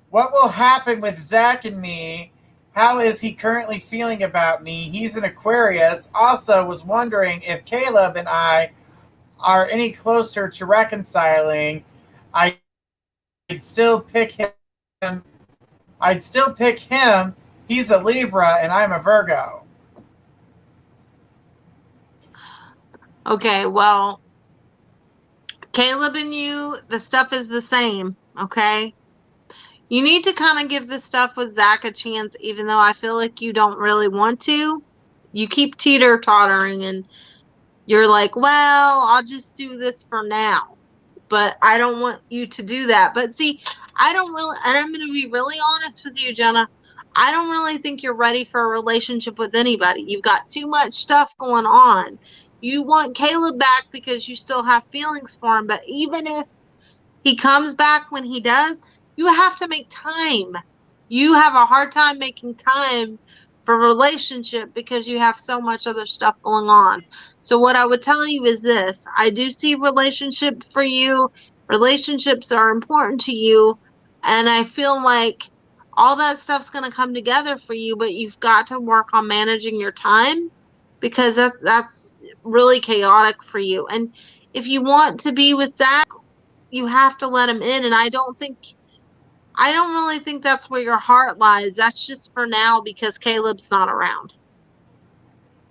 what will happen with Zach and me? How is he currently feeling about me? He's an Aquarius. Also was wondering if Caleb and I are any closer to reconciling. I'd still pick him. He's a Libra and I'm a Virgo. Okay, well, Caleb and you, the stuff is the same, okay? You need to kind of give this stuff with Zach a chance, even though I feel like you don't really want to. You keep teeter-tottering, and you're like, well, I'll just do this for now. But I don't want you to do that. But see, I don't really, and I'm going to be really honest with you, Jenna, I don't really think you're ready for a relationship with anybody. You've got too much stuff going on. You want Caleb back because you still have feelings for him, but even if he comes back when he does, you have to make time. You have a hard time making time for a relationship because you have so much other stuff going on. So what I would tell you is this. I do see relationships for you. Relationships are important to you. And I feel like all that stuff's going to come together for you, but you've got to work on managing your time because that's really chaotic for you. And if you want to be with Zach, you have to let him in. And I don't really think that's where your heart lies. That's just for now because Caleb's not around.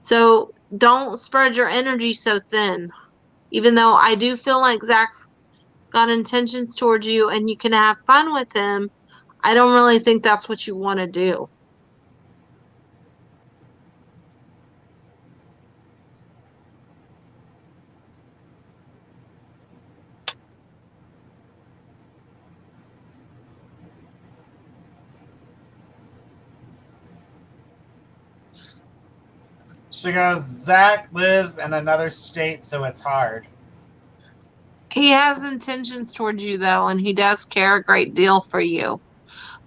So don't spread your energy so thin. Even though I do feel like Zach's got intentions towards you and you can have fun with him, I don't really think that's what you want to do. She goes, Zach lives in another state, so it's hard. He has intentions towards you, though, and he does care a great deal for you.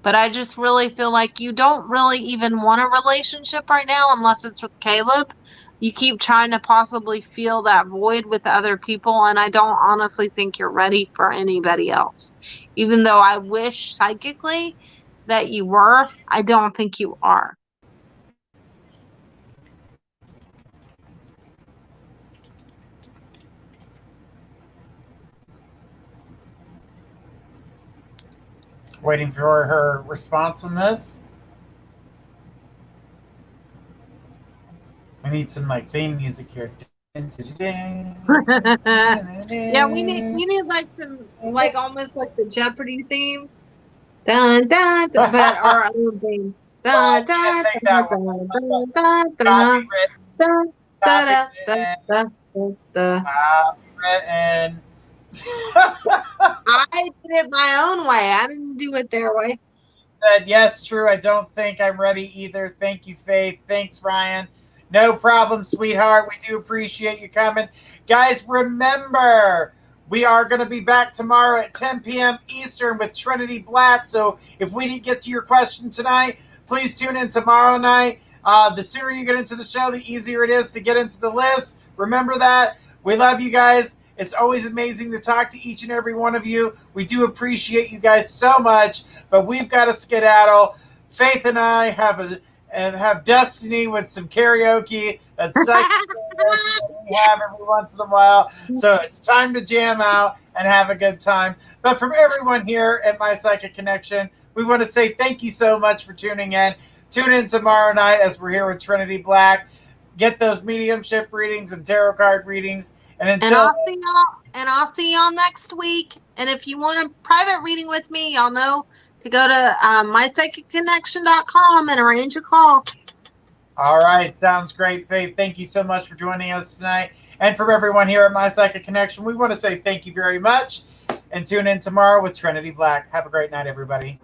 But I just really feel like you don't really even want a relationship right now unless it's with Caleb. You keep trying to possibly fill that void with other people, and I don't honestly think you're ready for anybody else. Even though I wish psychically that you were, I don't think you are. Waiting for her response on this. I need some like theme music here. Yeah, we need like some like almost like the Jeopardy theme. Dun dun, dun but our own theme. Dun dun dun dun dun dun dun dun da da da da. Copywritten. I did it my own way. I didn't do it their way. Said yes, true. I don't think I'm ready either. Thank you, Faith. Thanks, Ryan. No problem, sweetheart. We do appreciate you coming. Guys, remember, we are going to be back tomorrow at 10 p.m. Eastern with Trinity Black. So if we didn't get to your question tonight, please tune in tomorrow night. The sooner you get into the show, the easier it is to get into the list. Remember that. We love you guys. It's always amazing to talk to each and every one of you. We do appreciate you guys so much, but we've got to skedaddle. Faith and I have and have Destiny with some karaoke. That's psychic we have every once in a while. So it's time to jam out and have a good time. But from everyone here at My Psychic Connection, we want to say thank you so much for tuning in. Tune in tomorrow night as we're here with Trinity Black. Get those mediumship readings and tarot card readings. And until I'll see y'all next week. And if you want a private reading with me, y'all know to go to mypsychicconnection.com and arrange a call. All right, sounds great, Faith. Thank you so much for joining us tonight. And from everyone here at My Psychic Connection, we want to say thank you very much. And tune in tomorrow with Trinity Black. Have a great night, everybody.